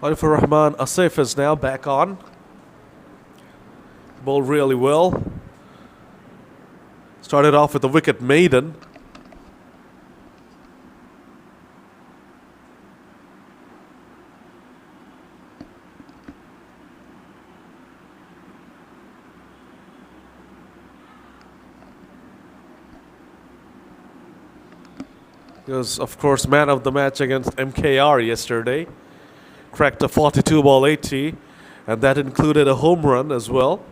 Arifur Rahman Asif is now back on. Bowled really well. Started off with a wicket maiden. He was, of course, man of the match against MKR yesterday. Cracked a 42 ball 80, and that included a home run as well.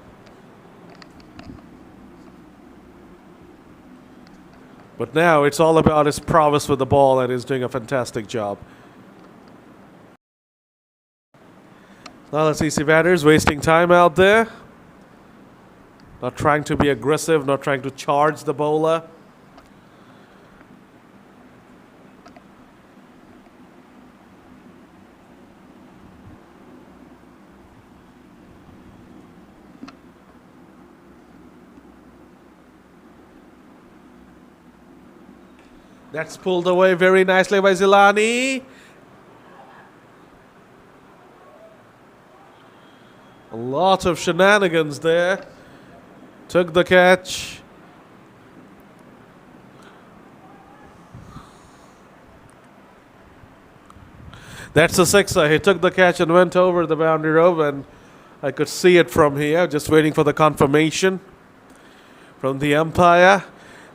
But now it's all about his prowess with the ball, and he's doing a fantastic job. Laila CC batters wasting time out there. Not trying to be aggressive, not trying to charge the bowler. That's pulled away very nicely by Zilani. A lot of shenanigans there. Took the catch. That's a sixer. He took the catch and went over the boundary rope, and I could see it from here, just waiting for the confirmation from the umpire.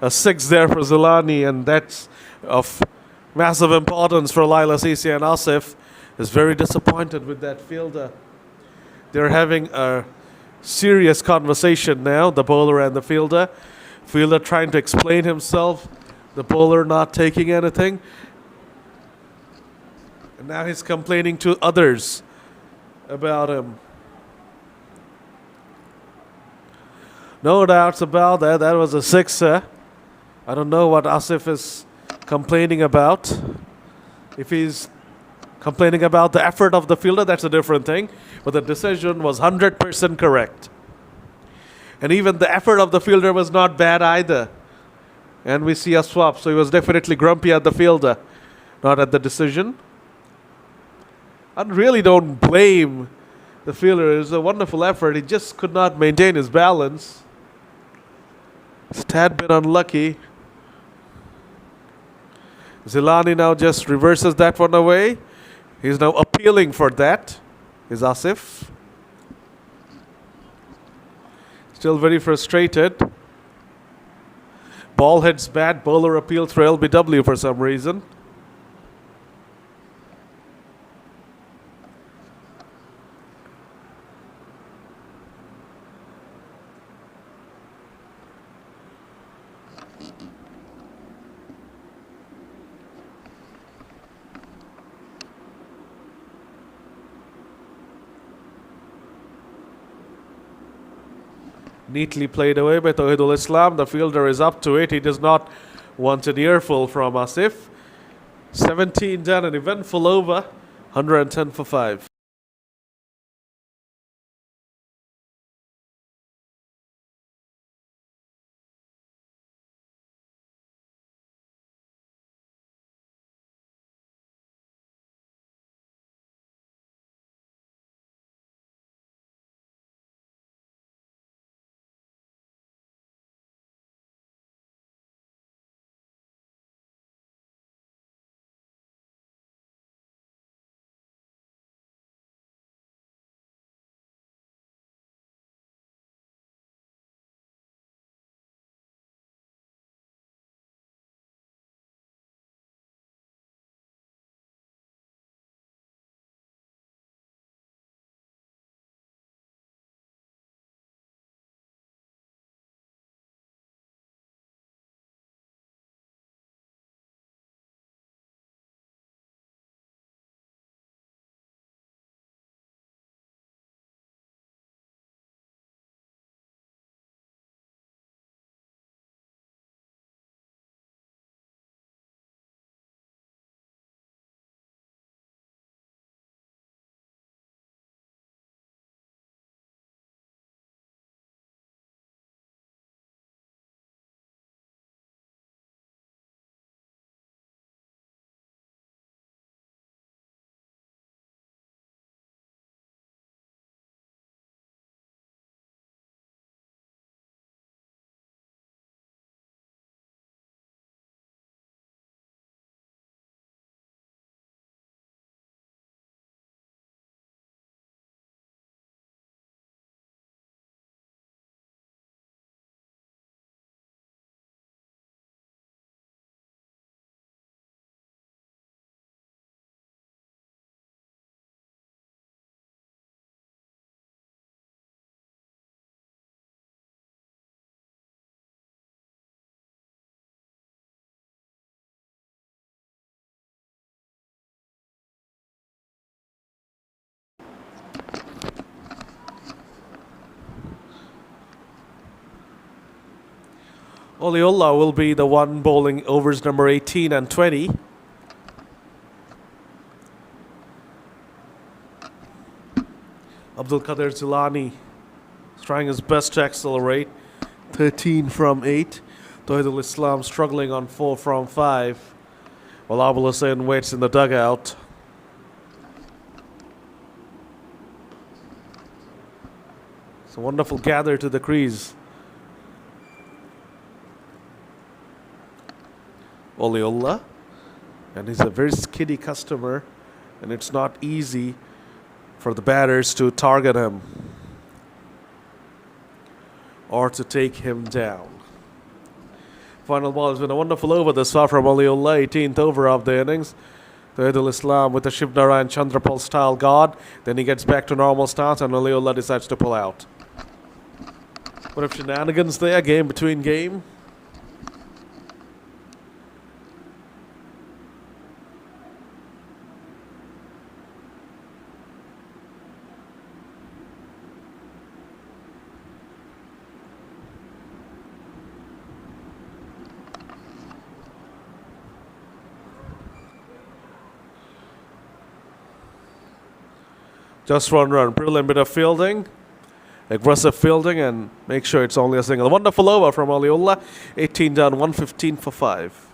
A six there for Zilani, and that's of massive importance for Laila CC, and Asif is very disappointed with that fielder. They're having a serious conversation now, the bowler and the fielder. Fielder trying to explain himself, the bowler not taking anything. And now he's complaining to others about him. No doubts about that. That was a sixer. I don't know what Asif is complaining about. If he's complaining about the effort of the fielder, that's a different thing. But the decision was 100% correct. And even the effort of the fielder was not bad either. And we see a swap, so he was definitely grumpy at the fielder, not at the decision. I really don't blame the fielder. It was a wonderful effort. He just could not maintain his balance. It's a tad bit unlucky. Zilani now just reverses that one away. He's now appealing for that. Is Asif. Still very frustrated. Ball hits bat. Bowler appeal through LBW for some reason. Neatly played away by Tawhidul Islam. The fielder is up to it. He does not want an earful from Asif. 17 done, an eventful over. 110 for 5. Oliola will be the one bowling overs number 18 and 20. Abdul Qadir Zilani is trying his best to accelerate. 13 from 8. Tawhidul Islam struggling on 4 from 5. While Abul Hussain waits in the dugout. It's a wonderful gather to the crease. Oliola. And he's a very skiddy customer. And it's not easy for the batters to target him or to take him down. Final ball has been a wonderful over this far from Oliola, 18th over of the innings. Tawhidul Islam with the Shiv Narayan Chandrapal style guard. Then he gets back to normal stance and Oliola decides to pull out. What if shenanigans there, game between game? Just one run, brilliant bit of fielding, aggressive fielding, and make sure it's only a single. Wonderful over from Oliola, 18 down, 115 for 5.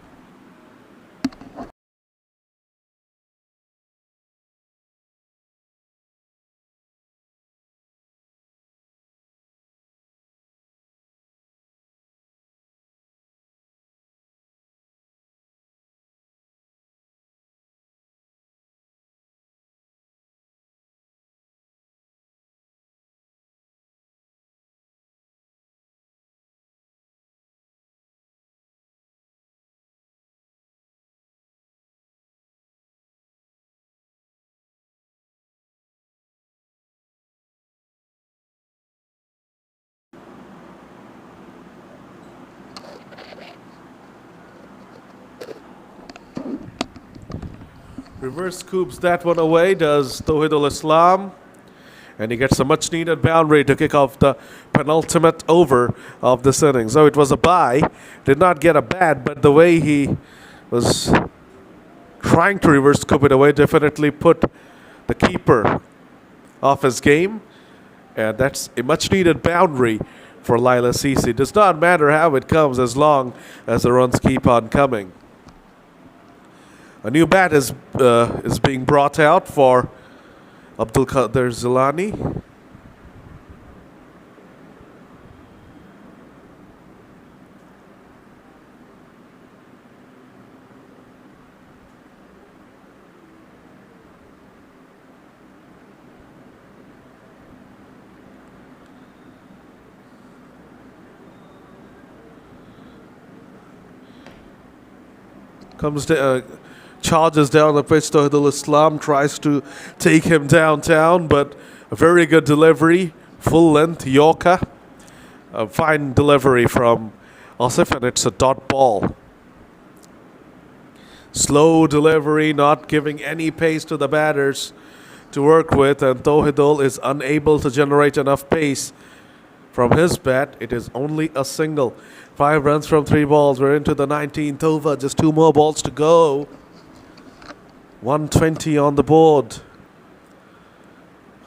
Reverse scoops that one away, does Tawhidul Islam. And he gets a much needed boundary to kick off the penultimate over of this innings. So it was a bye, did not get a bat, but the way he was trying to reverse scoop it away definitely put the keeper off his game. And that's a much needed boundary for Laila CC. Does not matter how it comes as long as the runs keep on coming. A new bat is being brought out for Abdul Qadir Zilani. Charges down the pitch. Tawhidul Islam tries to take him downtown, but a very good delivery, full length Yorker. A fine delivery from Asif, and it's a dot ball. Slow delivery, not giving any pace to the batters to work with, and Tawhidul is unable to generate enough pace from his bat. It is only a single. 5 runs from 3 balls. We're into the 19th over. Just 2 more balls to go. 120 on the board.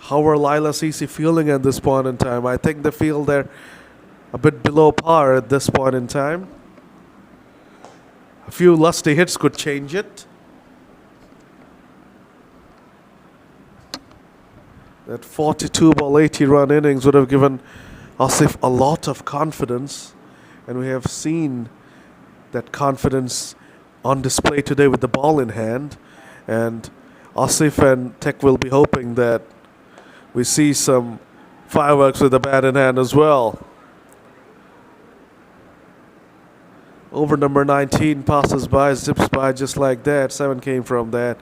How are Laila CC feeling at this point in time? I think they feel they're a bit below par at this point in time. A few lusty hits could change it. That 42 ball 80 run innings would have given Asif a lot of confidence. And we have seen that confidence on display today with the ball in hand. And Asif and Tech will be hoping that we see some fireworks with the bat in hand as well. Over number 19 passes by, zips by just like that. 7 came from that.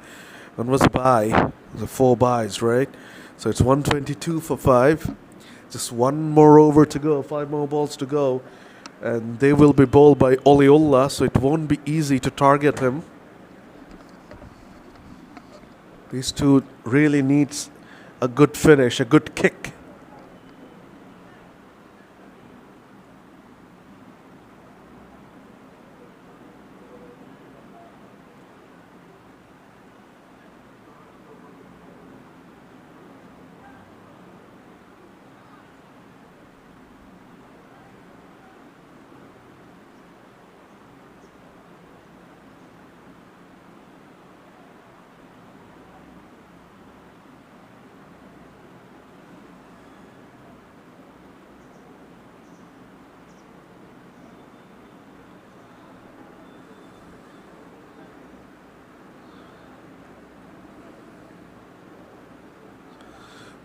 One was a bye. It was 4 byes, right? So it's 122 for 5. Just 1 more over to go, 5 more balls to go. And they will be bowled by Oliola, so it won't be easy to target him. These two really needs a good finish, a good kick.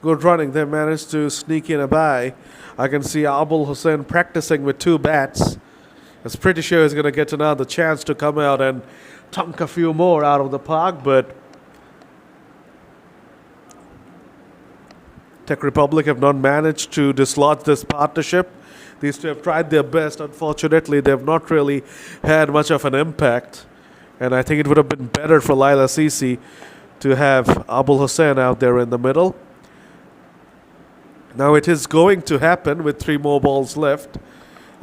Good running. They managed to sneak in a bye. I can see Abul Hussain practicing with two bats. I was pretty sure he's going to get another chance to come out and tunk a few more out of the park, but Czech Republic have not managed to dislodge this partnership. These two have tried their best. Unfortunately, they have not really had much of an impact. And I think it would have been better for Laila Sisi to have Abul Hussain out there in the middle. Now it is going to happen with 3 more balls left.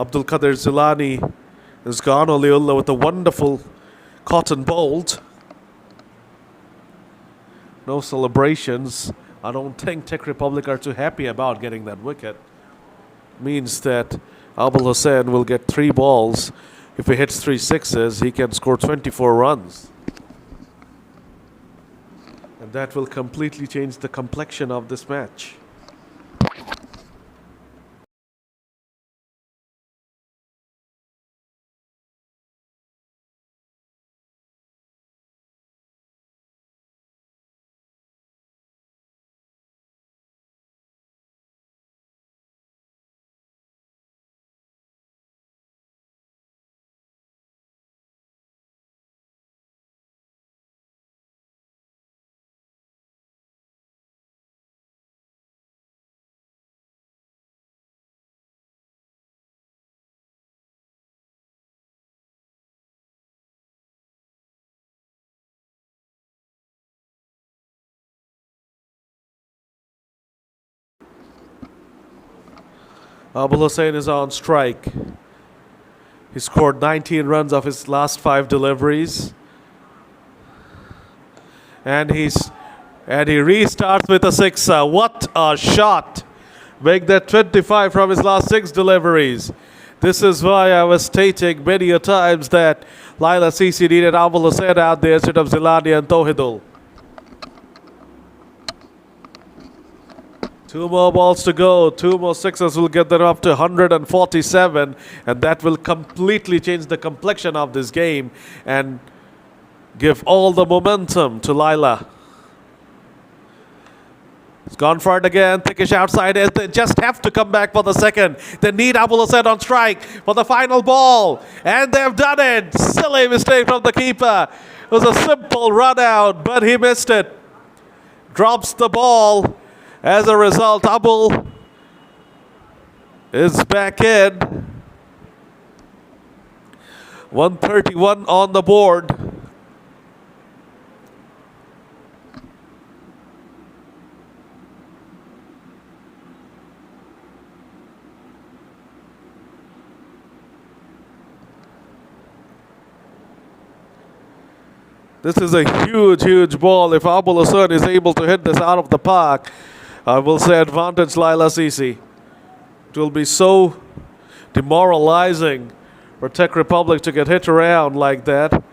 Abdul Qadir Zilani is gone. Oliullah with a wonderful cotton bolt. No celebrations. I don't think Czech Republic are too happy about getting that wicket. Means that Abul Hussain will get 3 balls. If he hits 3 sixes, he can score 24 runs. And that will completely change the complexion of this match. Abul Hussain is on strike. He scored 19 runs off his last 5 deliveries. And he restarts with a sixer. What a shot! Make that 25 from his last 6 deliveries. This is why I was stating many a times that Laila Sisi needed Abul Hussain out there instead of Zilani and Tawhidul. 2 more balls to go. 2 more sixes will get them up to 147, and that will completely change the complexion of this game and give all the momentum to Laila. It's gone for it again. Thickish outside edge. They just have to come back for the second. They need Abul Hussain on strike for the final ball, and they've done it. Silly mistake from the keeper. It was a simple run out, but he missed it. Drops the ball. As a result, Abul is back in. 131 on the board. This is a huge, huge ball. If Abul Hussain is able to hit this out of the park, I will say advantage Laila Sisi. It will be so demoralizing for Czech Republic to get hit around like that.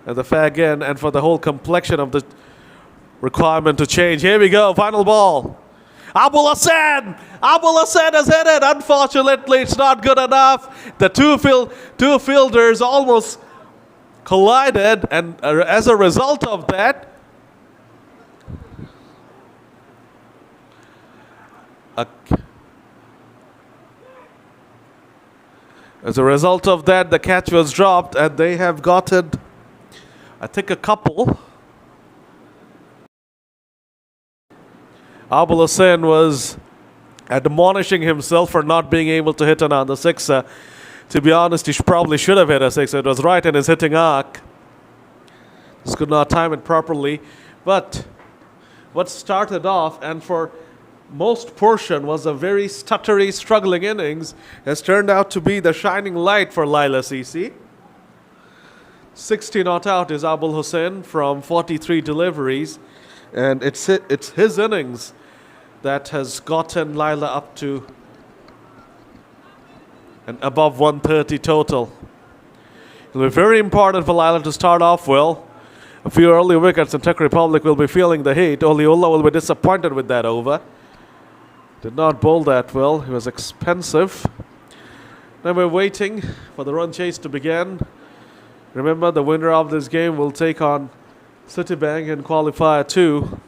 And the fag end, and for the whole complexion of the requirement to change. Here we go, final ball. Abul Hussain! Abul Hussain has hit it. Unfortunately, it's not good enough. The two fielders almost collided, and as a result of that, the catch was dropped, and they have gotten, I think, a couple. Abul Hussain was admonishing himself for not being able to hit another sixer. To be honest, he probably should have hit a sixer. It was right in his hitting arc. Just could not time it properly. But what started off, and for most portion was a very stuttery, struggling innings, has turned out to be the shining light for Laila Sisi. 60 not out is Abul Hussain from 43 deliveries, and it's his innings that has gotten Laila up to and above 130 total. It will be very important for Laila to start off well. A few early wickets and Czech Republic will be feeling the heat. Oliullah will be disappointed with that over. Did not bowl that well. He was expensive. Now we're waiting for the run chase to begin. Remember, the winner of this game will take on Citibank in qualifier 2.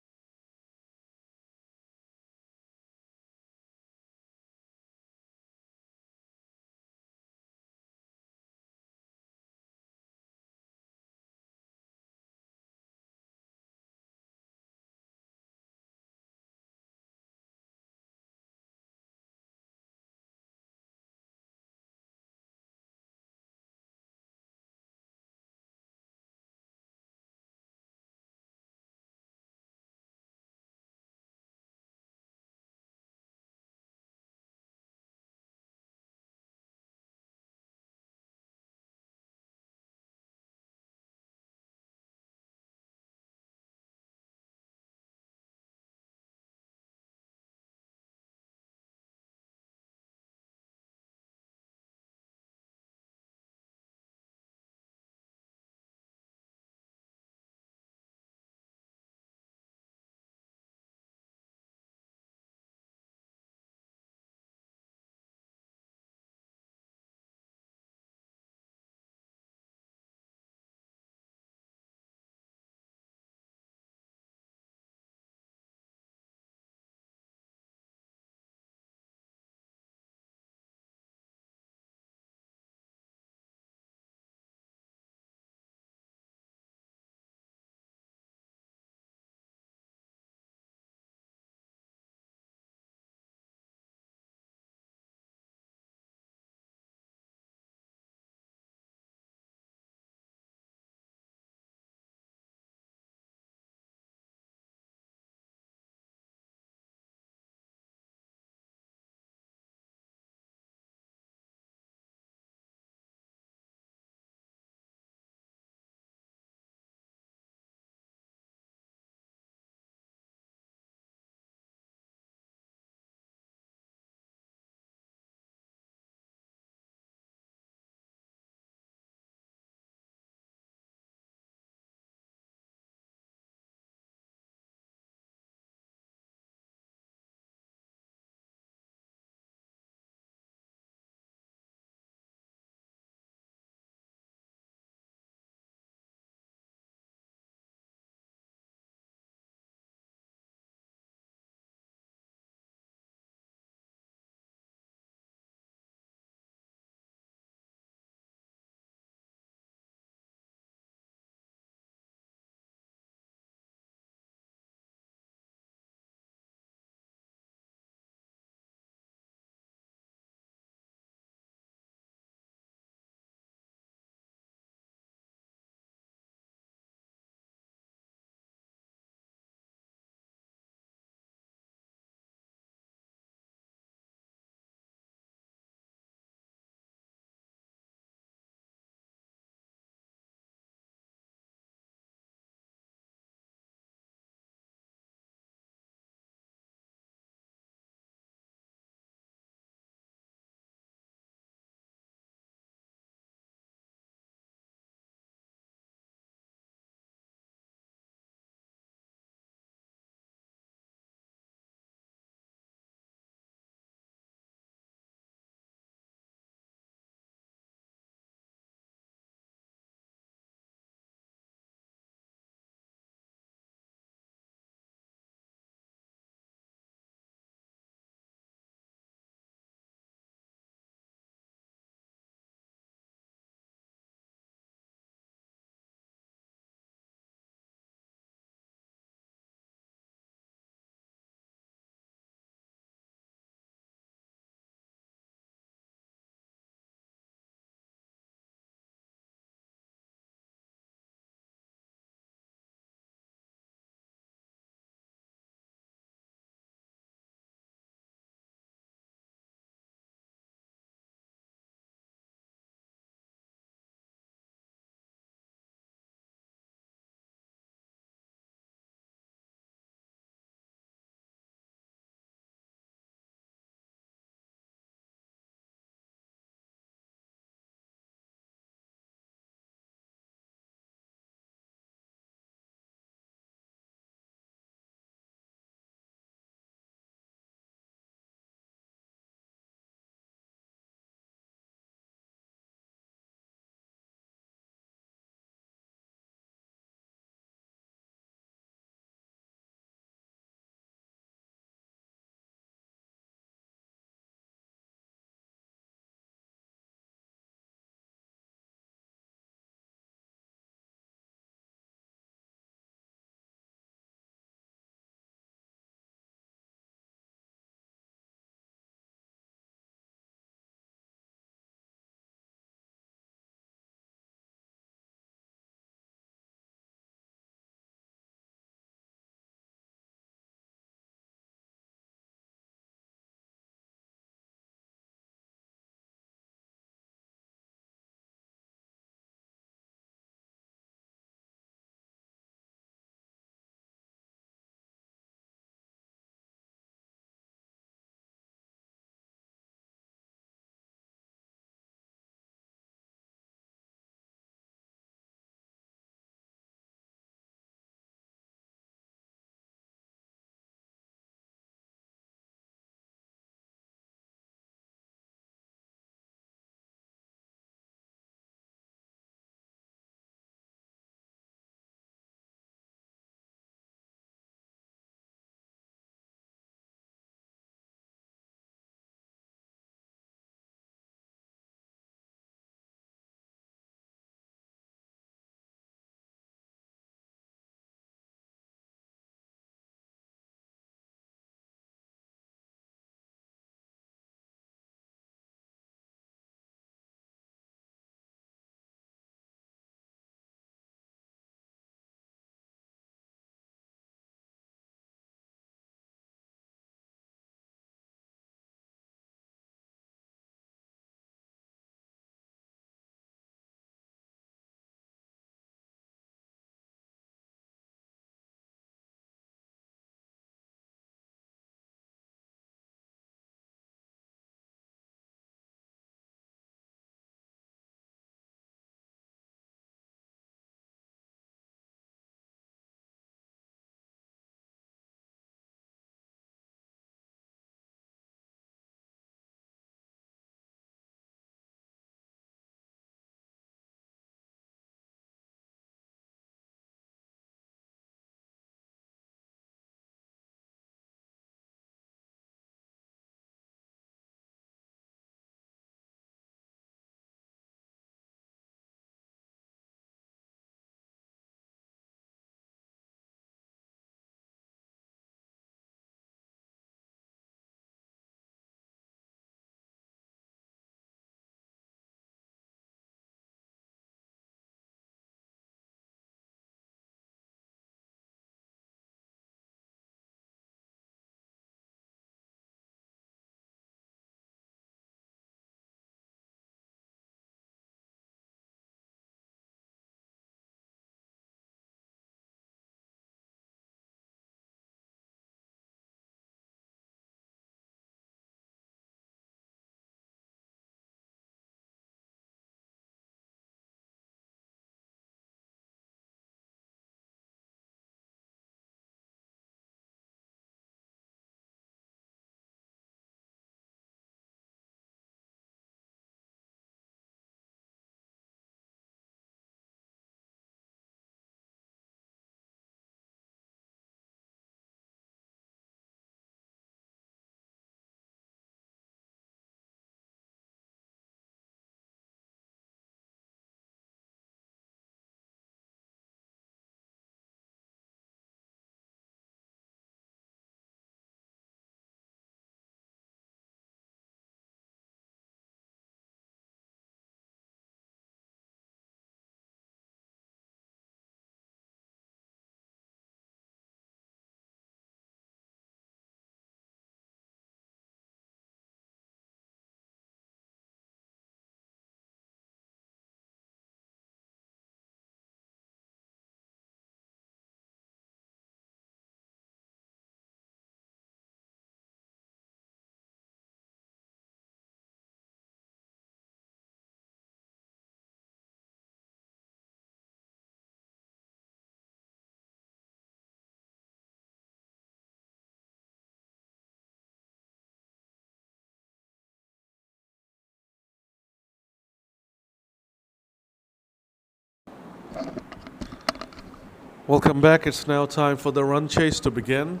Welcome back. It's now time for the run chase to begin.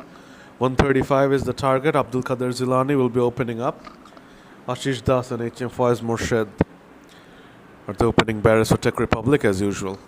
135 is the target. Abdul Qadir Zilani will be opening up. Ashish Das and HM Faiz Morshed are the opening batters for Tech Republic as usual.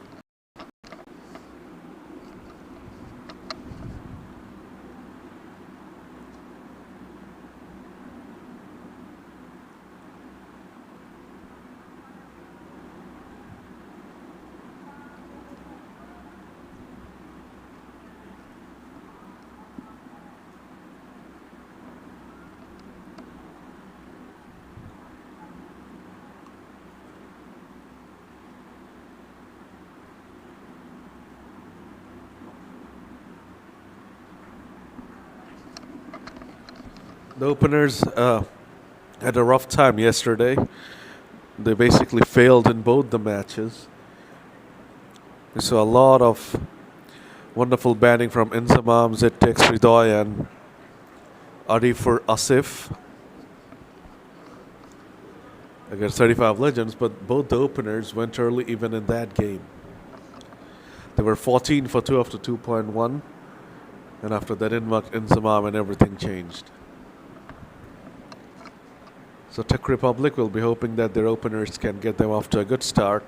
The openers had a rough time yesterday. They basically failed in both the matches. We saw a lot of wonderful batting from Inzamam, Zettex Ridoy and Arifur Asif against 35 Legends, but both the openers went early even in that game. They were 14 for 2 after 2.1, and after that Inzamam and everything changed. So Tech Republic will be hoping that their openers can get them off to a good start.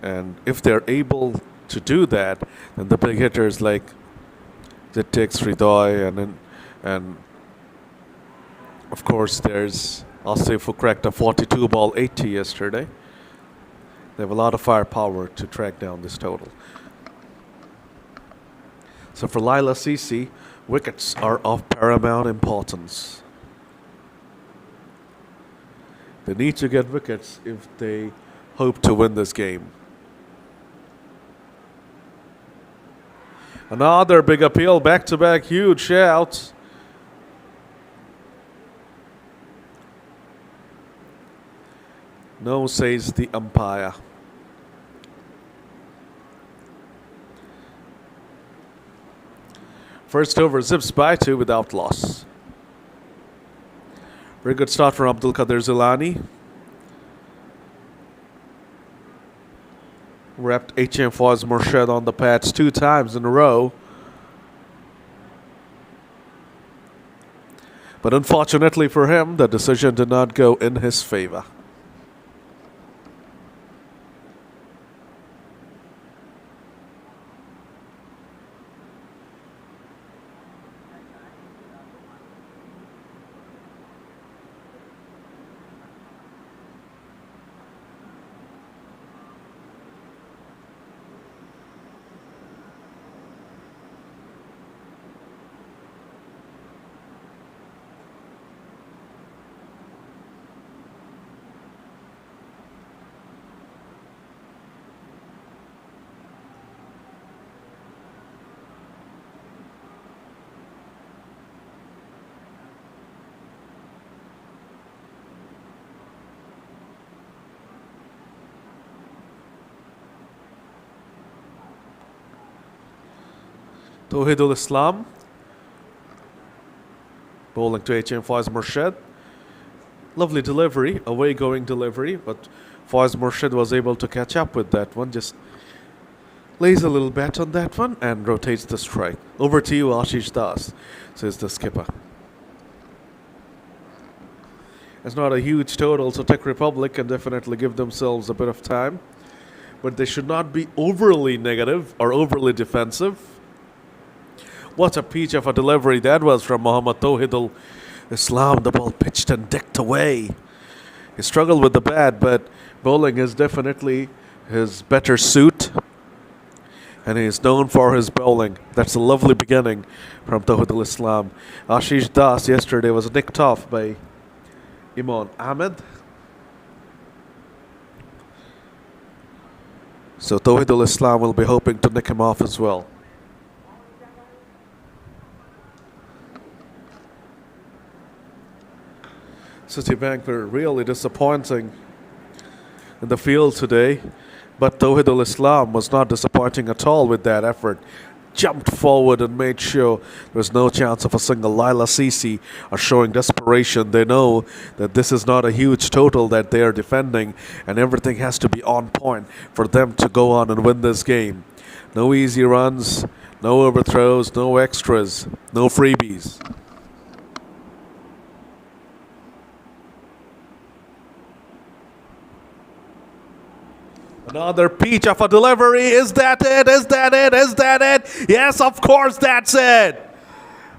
And if they're able to do that, then the big hitters like Zettex Ridoy and of course there's Asif who cracked a 42 ball 80 yesterday. They have a lot of firepower to track down this total. So for Laila CC, wickets are of paramount importance. They need to get wickets if they hope to win this game. Another big appeal, back-to-back huge shouts. No, says the umpire. First over zips by 2 without loss. Very good start from Abdul Qadir Zilani. Wrapped HM Faiz Morshed on the pads 2 times in a row. But unfortunately for him, the decision did not go in his favor. Tawhidul Islam bowling to HM Faiz Morshed. Lovely delivery, away going delivery, but Faiz Morshed was able to catch up with that one. Just lays a little bet on that one and rotates the strike. Over to you, Ashish Das, says the skipper. It's not a huge total, so Tech Republic can definitely give themselves a bit of time. But they should not be overly negative or overly defensive. What a peach of a delivery that was from Muhammad Tawhidul Islam. The ball pitched and decked away. He struggled with the bat, but bowling is definitely his better suit. And he is known for his bowling. That's a lovely beginning from Tawhidul Islam. Ashish Das yesterday was nicked off by Imran Ahmed. So Tawhidul Islam will be hoping to nick him off as well. Citibank were really disappointing in the field today, but Tawhidul Islam was not disappointing at all with that effort. Jumped forward and made sure there was no chance of a single. Laila CC are showing desperation. They know that this is not a huge total that they are defending, and everything has to be on point for them to go on and win this game. No easy runs, no overthrows, no extras, no freebies. Another peach of a delivery. Is that it? Is that it? Is that it? Yes, of course, that's it.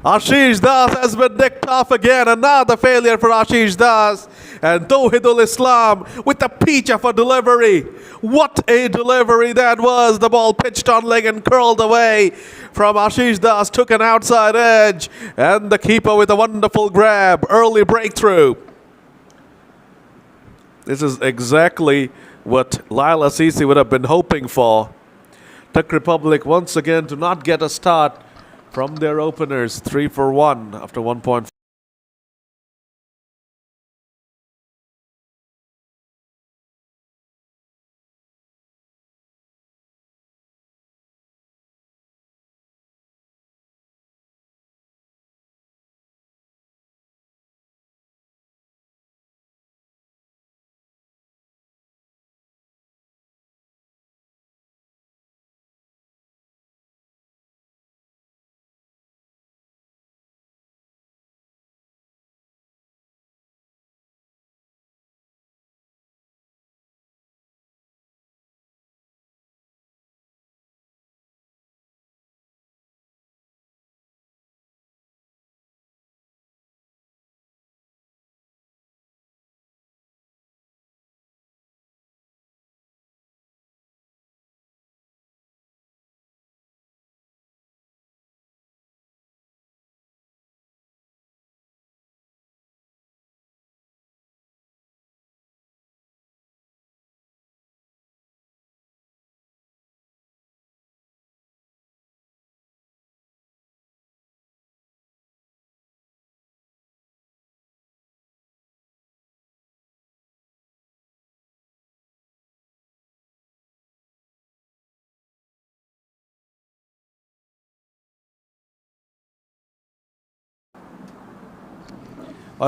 Ashish Das has been nicked off again. Another failure for Ashish Das. And Tawhidul Islam with the peach of a delivery. What a delivery that was. The ball pitched on leg and curled away from Ashish Das. Took an outside edge. And the keeper with a wonderful grab. Early breakthrough. This is exactly what Laila CC would have been hoping for. Czech Republic once again to not get a start from their openers. 3 for 1 after 1.5.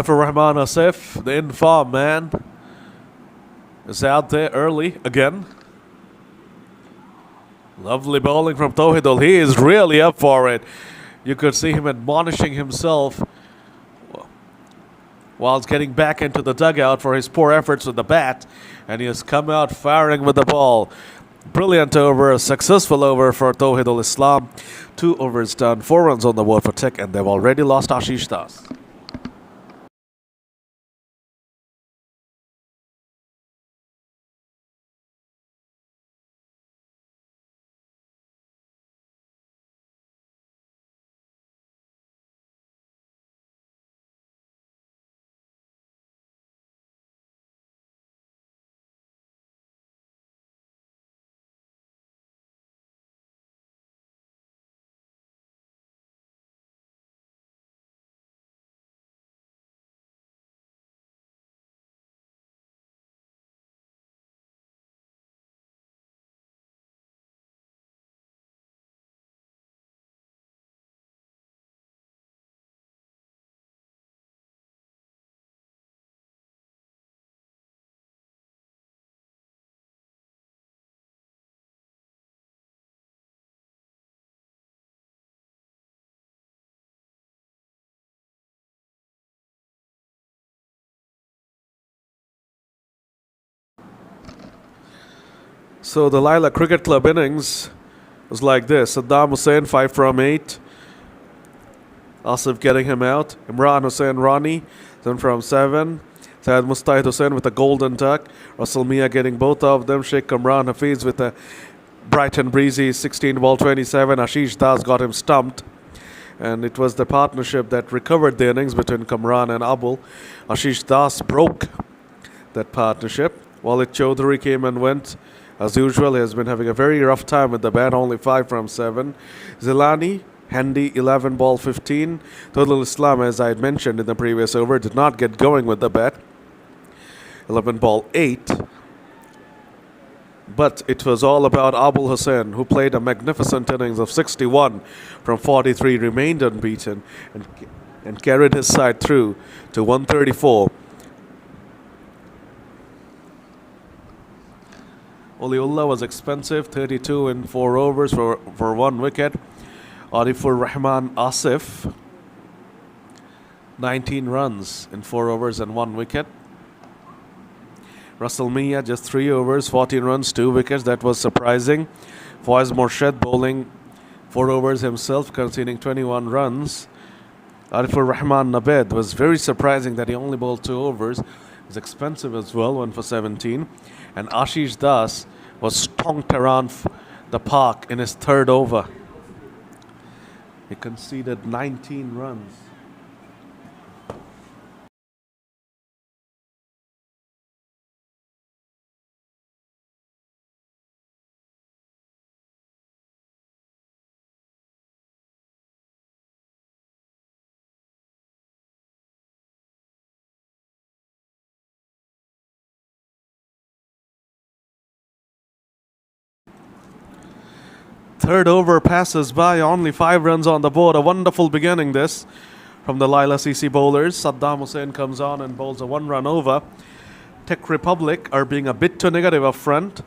For Rahman Asif, the in-form man, is out there early again. Lovely bowling from Tawhidul. He is really up for it. You could see him admonishing himself whilst getting back into the dugout for his poor efforts with the bat. And he has come out firing with the ball. Brilliant over, a successful over for Tawhidul Islam. 2 overs done, 4 runs on the board for Tech, and they've already lost Ashish Das. So the Laila Cricket Club innings was like this. Saddam Hussein 5 from 8. Asif getting him out. Imran Hussain Rani 7 from 7. Syed Mustahid Hussain with a golden duck. Russell Mia getting both of them. Sheikh Kamran Hafiz with a bright and breezy 16 ball 27. Ashish Das got him stumped. And it was the partnership that recovered the innings between Kamran and Abul. Ashish Das broke that partnership. Walid Chaudhary came and went. As usual, he has been having a very rough time with the bat, only 5 from 7. Zilani, handy 11 ball 15. Tawhidul Islam, as I had mentioned in the previous over, did not get going with the bat. 11 ball 8. But it was all about Abul Hussain, who played a magnificent innings of 61 from 43, remained unbeaten, and carried his side through to 134. Oliullah was expensive, 32 in 4 overs for 1 wicket. Arifur Rahman Asif, 19 runs in 4 overs and 1 wicket. Russell Mia, just 3 overs, 14 runs, 2 wickets. That was surprising. Faiz Morshed bowling 4 overs himself, conceding 21 runs. Arifur Rahman Nabed was very surprising that he only bowled 2 overs. He's expensive as well, 1 for 17. And Ashish Das was stomped around the park in his 3rd over. He conceded 19 runs. Third over passes by, only 5 runs on the board. A wonderful beginning this from the Laila CC bowlers. Saddam Hussain comes on and bowls a 1-run over. Tech Republic are being a bit too negative up front.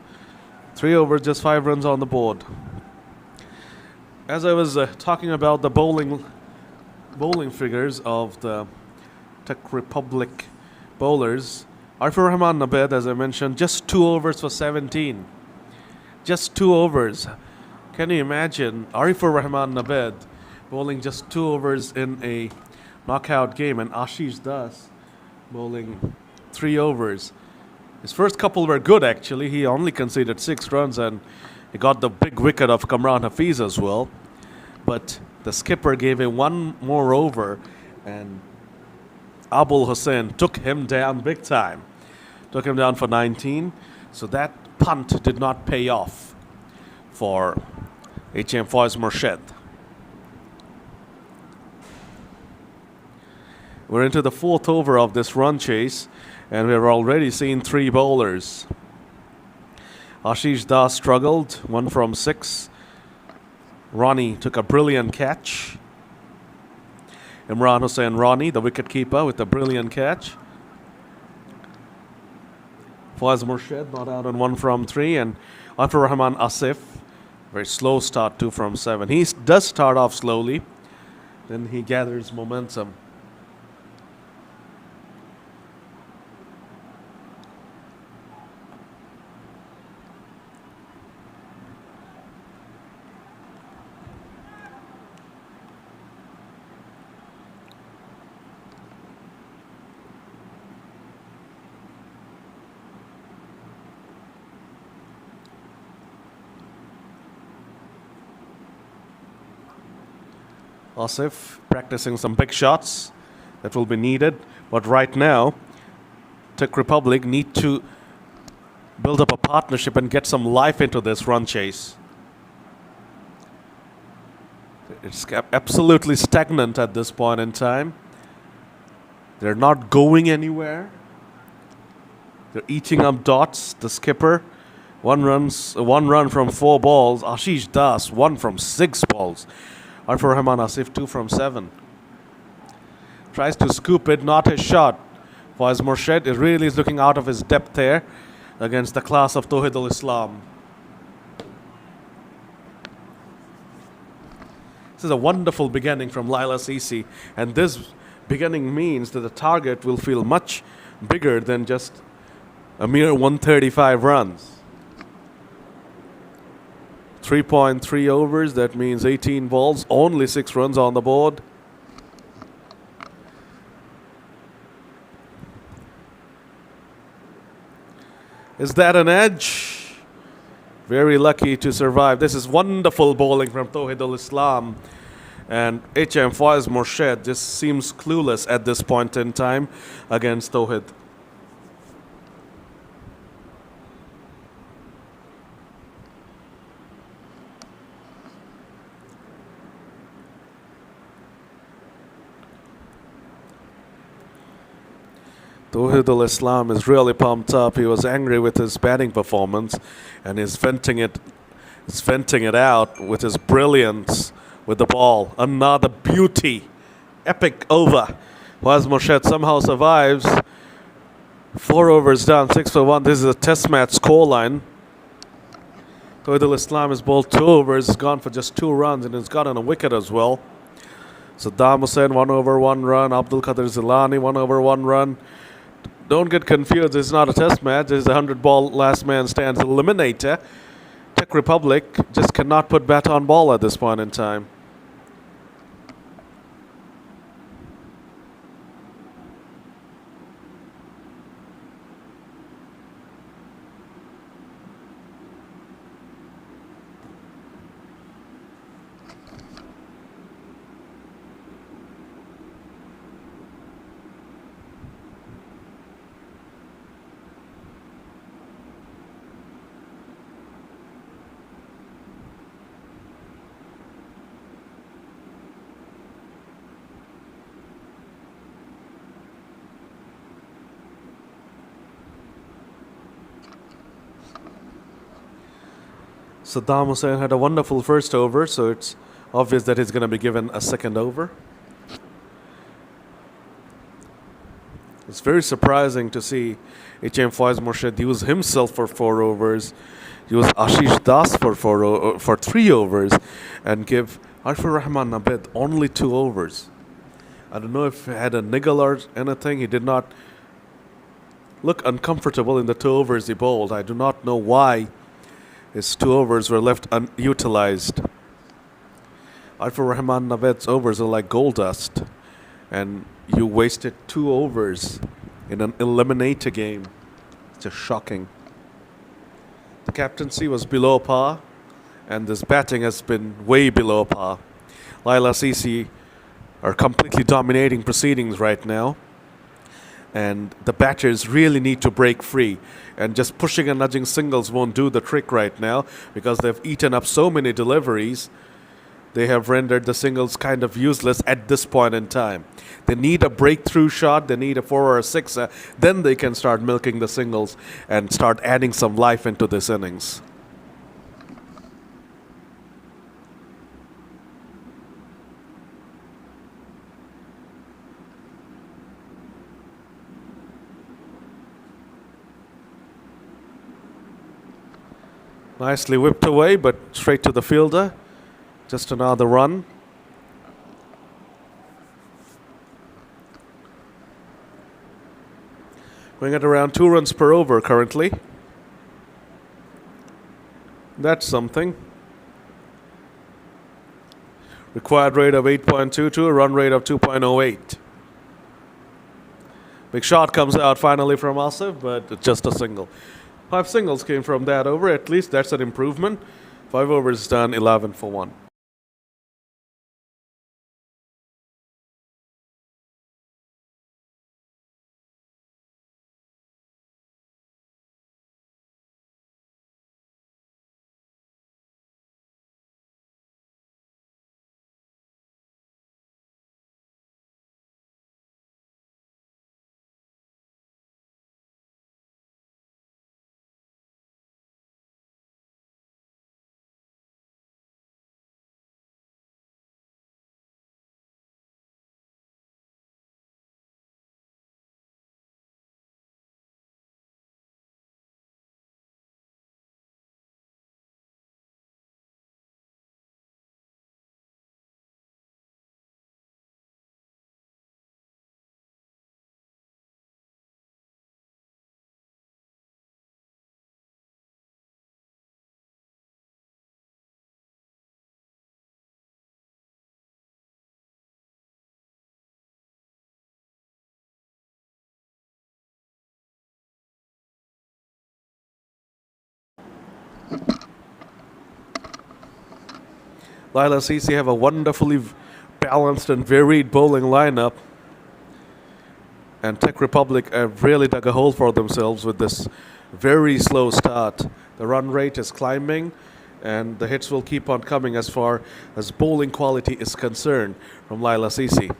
3 overs, just 5 runs on the board. As I was talking about the bowling figures of the Tech Republic bowlers, Arifur Rahman Nabed, as I mentioned, just 2 overs for 17. Just 2 overs. Can you imagine Arifur Rahman Nabed bowling just 2 overs in a knockout game, and Ashish Das bowling 3 overs? His first couple were good, actually. He only conceded 6 runs and he got the big wicket of Kamran Hafiz as well. But the skipper gave him 1 more over and Abul Hussain took him down big time. Took him down for 19. So that punt did not pay off for HM Faiz Morshed. We're into the 4th over of this run chase, and we've already seen 3 bowlers. Ashish Das struggled, 1 from 6. Ronnie took a brilliant catch. Imran Hussain Ronnie, the wicketkeeper, with a brilliant catch. Faiz Morshed not out on 1 from 3, and Arifur Rahman Asif, very slow start, 2 from 7. He does start off slowly, then he gathers momentum. Asif practicing some big shots that will be needed. But right now, Tech Republic need to build up a partnership and get some life into this run chase. It's absolutely stagnant at this point in time. They're not going anywhere. They're eating up dots. The skipper, 1 run from 4 balls. Ashish Das, 1 from 6 balls. Arifur Rahman Asif, 2 from 7. Tries to scoop it, not his shot. Faiz Morshed really is looking out of his depth there against the class of Tawhid Islam. This is a wonderful beginning from Laila CC, and this beginning means that the target will feel much bigger than just a mere 135 runs. 3.3 overs, that means 18 balls, only 6 runs on the board. Is that an edge? Very lucky to survive. This is wonderful bowling from Tawhid Islam. And HM Faiz Morshed just seems clueless at this point in time against Tawhid. Tawhid Islam is really pumped up. He was angry with his batting performance, and he's venting it out with his brilliance with the ball. Another beauty, epic over. Faiz Morshed somehow survives. 4 overs down, 6 for 1. This is a test match scoreline. Toidul Islam has bowled 2 overs, has gone for just 2 runs, and has gotten a wicket as well. Saddam Hussain 1 over 1 run. Abdul Qadir Zilani 1 over 1 run. Don't get confused. This is not a test match. This is a 100-ball last man stands eliminator. Czech Republic just cannot put bat on ball at this point in time. Saddam Hussain had a wonderful first over, so it's obvious that he's going to be given a second over. It's very surprising to see H.M. Faiz Murshid use himself for 4 overs, use Ashish Das for 3 overs, and give Arfur Rahman Nabed only 2 overs. I don't know if he had a niggle or anything. He did not look uncomfortable in the 2 overs he bowled. I do not know why his 2 overs were left unutilized. Arfur Rahman Nabed's overs are like gold dust, and you wasted 2 overs in an eliminator game. It's just shocking. The captaincy was below par, and this batting has been way below par. Laila CC are completely dominating proceedings right now, and the batters really need to break free. And just pushing and nudging singles won't do the trick right now, because they've eaten up so many deliveries. They have rendered the singles kind of useless at this point in time. They need a breakthrough shot, they need a 4 or a 6, then they can start milking the singles and start adding some life into this innings. Nicely whipped away, but straight to the fielder. Just another run. Going at around 2 runs per over currently. That's something. Required rate of 8.22, a run rate of 2.08. Big shot comes out finally from Asif, but it's just a single. 5 singles came from that over. At least that's an improvement. 5 overs done, 11 for 1. Laila CC have a wonderfully balanced and varied bowling lineup. And Czech Republic have really dug a hole for themselves with this very slow start. The run rate is climbing, and the hits will keep on coming as far as bowling quality is concerned from Laila CC.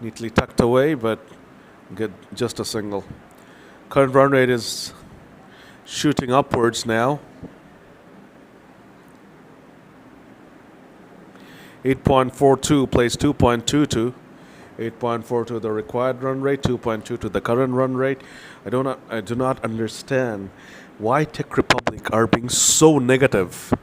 Neatly tucked away, but get just a single. Current run rate is shooting upwards now. 8.42 plays 2.22. 8.42 the required run rate, 2.22 the current run rate. I do not understand Why Tech Republic are being so negative?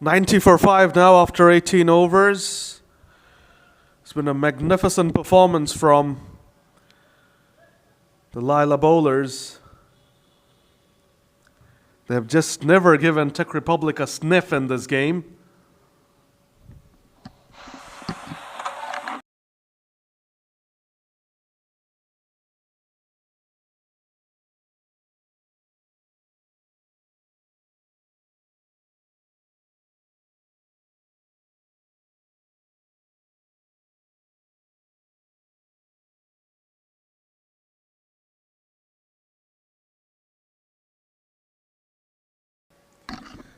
90 for 5 now after 18 overs. It's been a magnificent performance from the Laila bowlers. They have just never given Czech Republic a sniff in this game.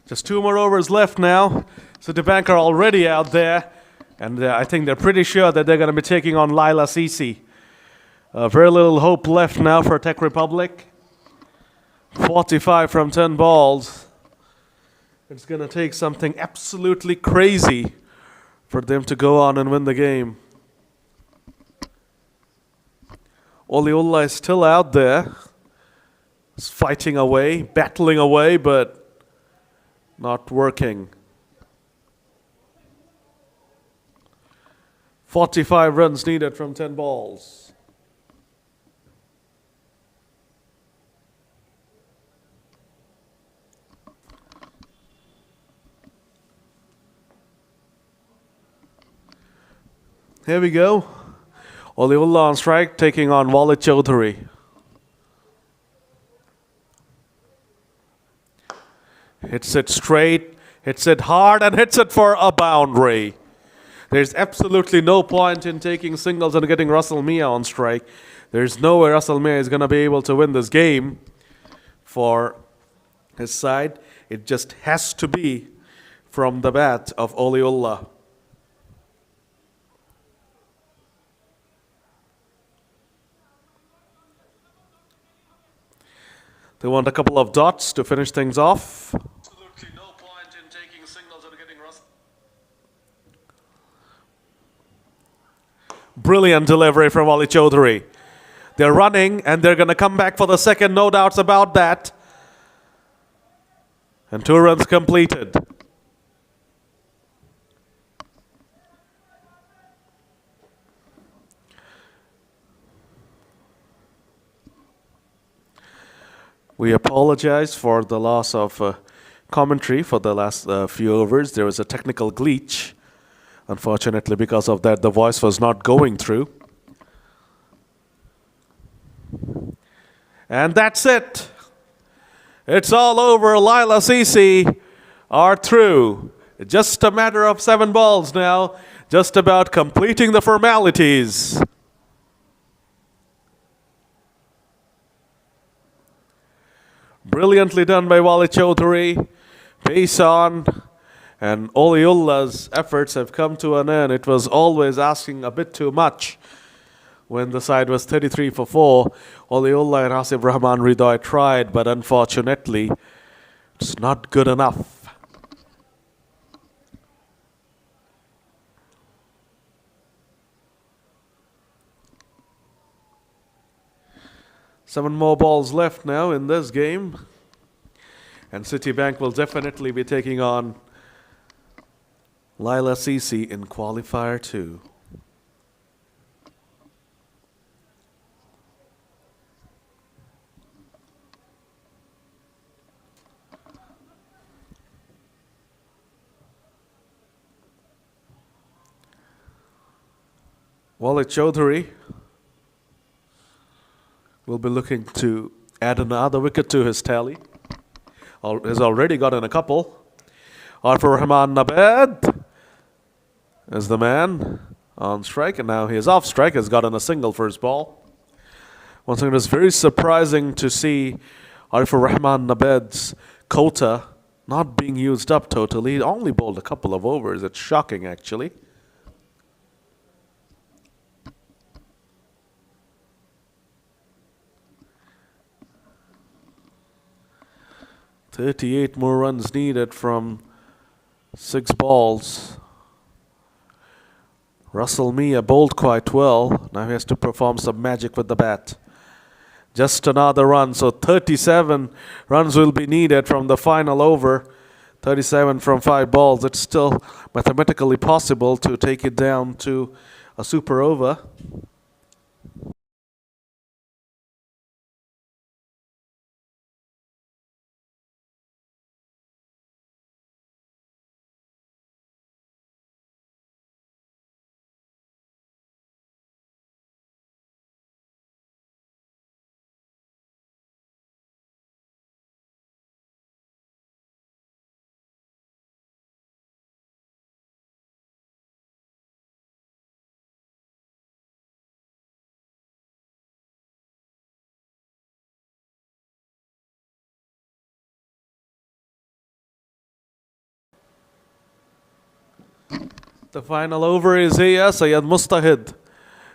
Just 2 more overs left now. Citibank are already out there. And I think they're pretty sure that they're going to be taking on Laila Sisi. Very little hope left now for Czech Republic. 45 from 10 balls. It's going to take something absolutely crazy for them to go on and win the game. Oliulla is still out there. He's fighting away, battling away, but not working. 45 runs needed from 10 balls. Here we go. Oliulla on strike, taking on Walid Chaudhary. Hits it straight, hits it hard, and hits it for a boundary. There's absolutely no point in taking singles and getting Russell Mia on strike. There's no way Russell Mia is going to be able to win this game for his side. It just has to be from the bat of Oliulla. They want a couple of dots to finish things off. Absolutely no point in taking singles and getting Russell. Brilliant delivery from Walid Chaudhary. They're running and they're going to come back for the second, no doubts about that. And 2 runs completed. We apologize for the loss of commentary for the last few overs. There was a technical glitch. Unfortunately, because of that, the voice was not going through. And that's it. It's all over. Laila Sisi are through. Just a matter of 7 balls now. Just about completing the formalities. Brilliantly done by Walid Chaudhary. Pace on. And Oliulla's efforts have come to an end. It was always asking a bit too much when the side was 33 for 4. Oliulla and Asif Rahman Ridoy tried, but unfortunately, it's not good enough. Seven more balls left now in this game. And Citibank will definitely be taking on Laila Sisi in qualifier 2. Walid Chaudhary will be looking to add another wicket to his tally. Has already gotten a couple. Arfur Rahman Nabed is the man on strike, and now he is off strike, has gotten a single for his ball. Once again, it was very surprising to see Arfur Rahman Nabed's quota not being used up totally. He only bowled a couple of overs. It's shocking, actually. "38 more runs needed from 6 balls. Russell Mia bowled quite well. Now he has to perform some magic with the bat. Just another run, so 37 runs will be needed from the final over 37 from 5 balls. It's still mathematically possible to take it down to a super over. The final over is here. Syed Mustahid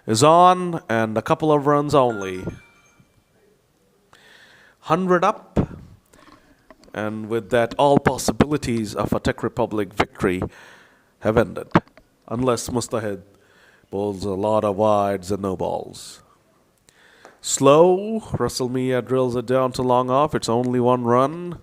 is on, and a couple of runs only. 100 up, and with that, all possibilities of a Czech Republic victory have ended, unless Mustahid bowls a lot of wides and no balls. Slow, Russell Mia drills it down to long off. It's only 1 run.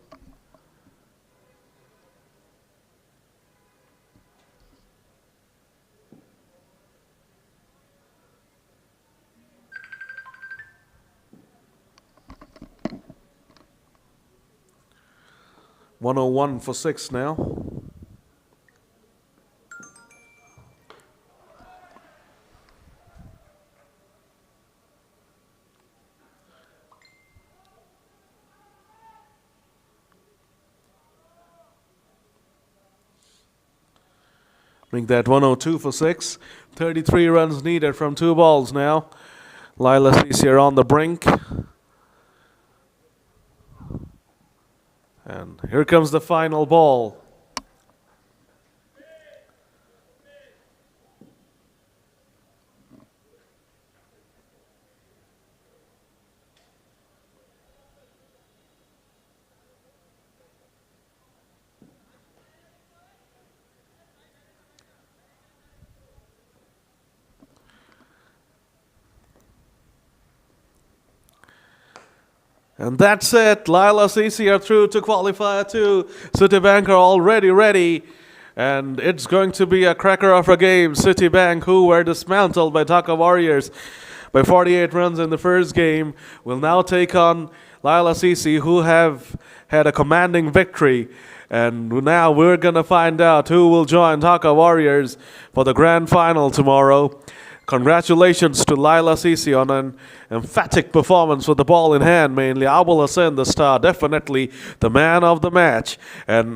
"101 for 6 now. Make that 102 for 6. 33 runs needed from 2 balls now. Laila Cece on the brink. And here comes the final ball. And that's it. Laila Cece are through to qualifier 2. Citibank are already ready. And it's going to be a cracker of a game. Citibank, who were dismantled by Dhaka Warriors by 48 runs in the first game, will now take on Laila Cece, who have had a commanding victory. And now we're going to find out who will join Dhaka Warriors for the grand final tomorrow. Congratulations to Laila Cece on an emphatic performance with the ball in hand mainly. Abul Hassan, the star, definitely the man of the match. And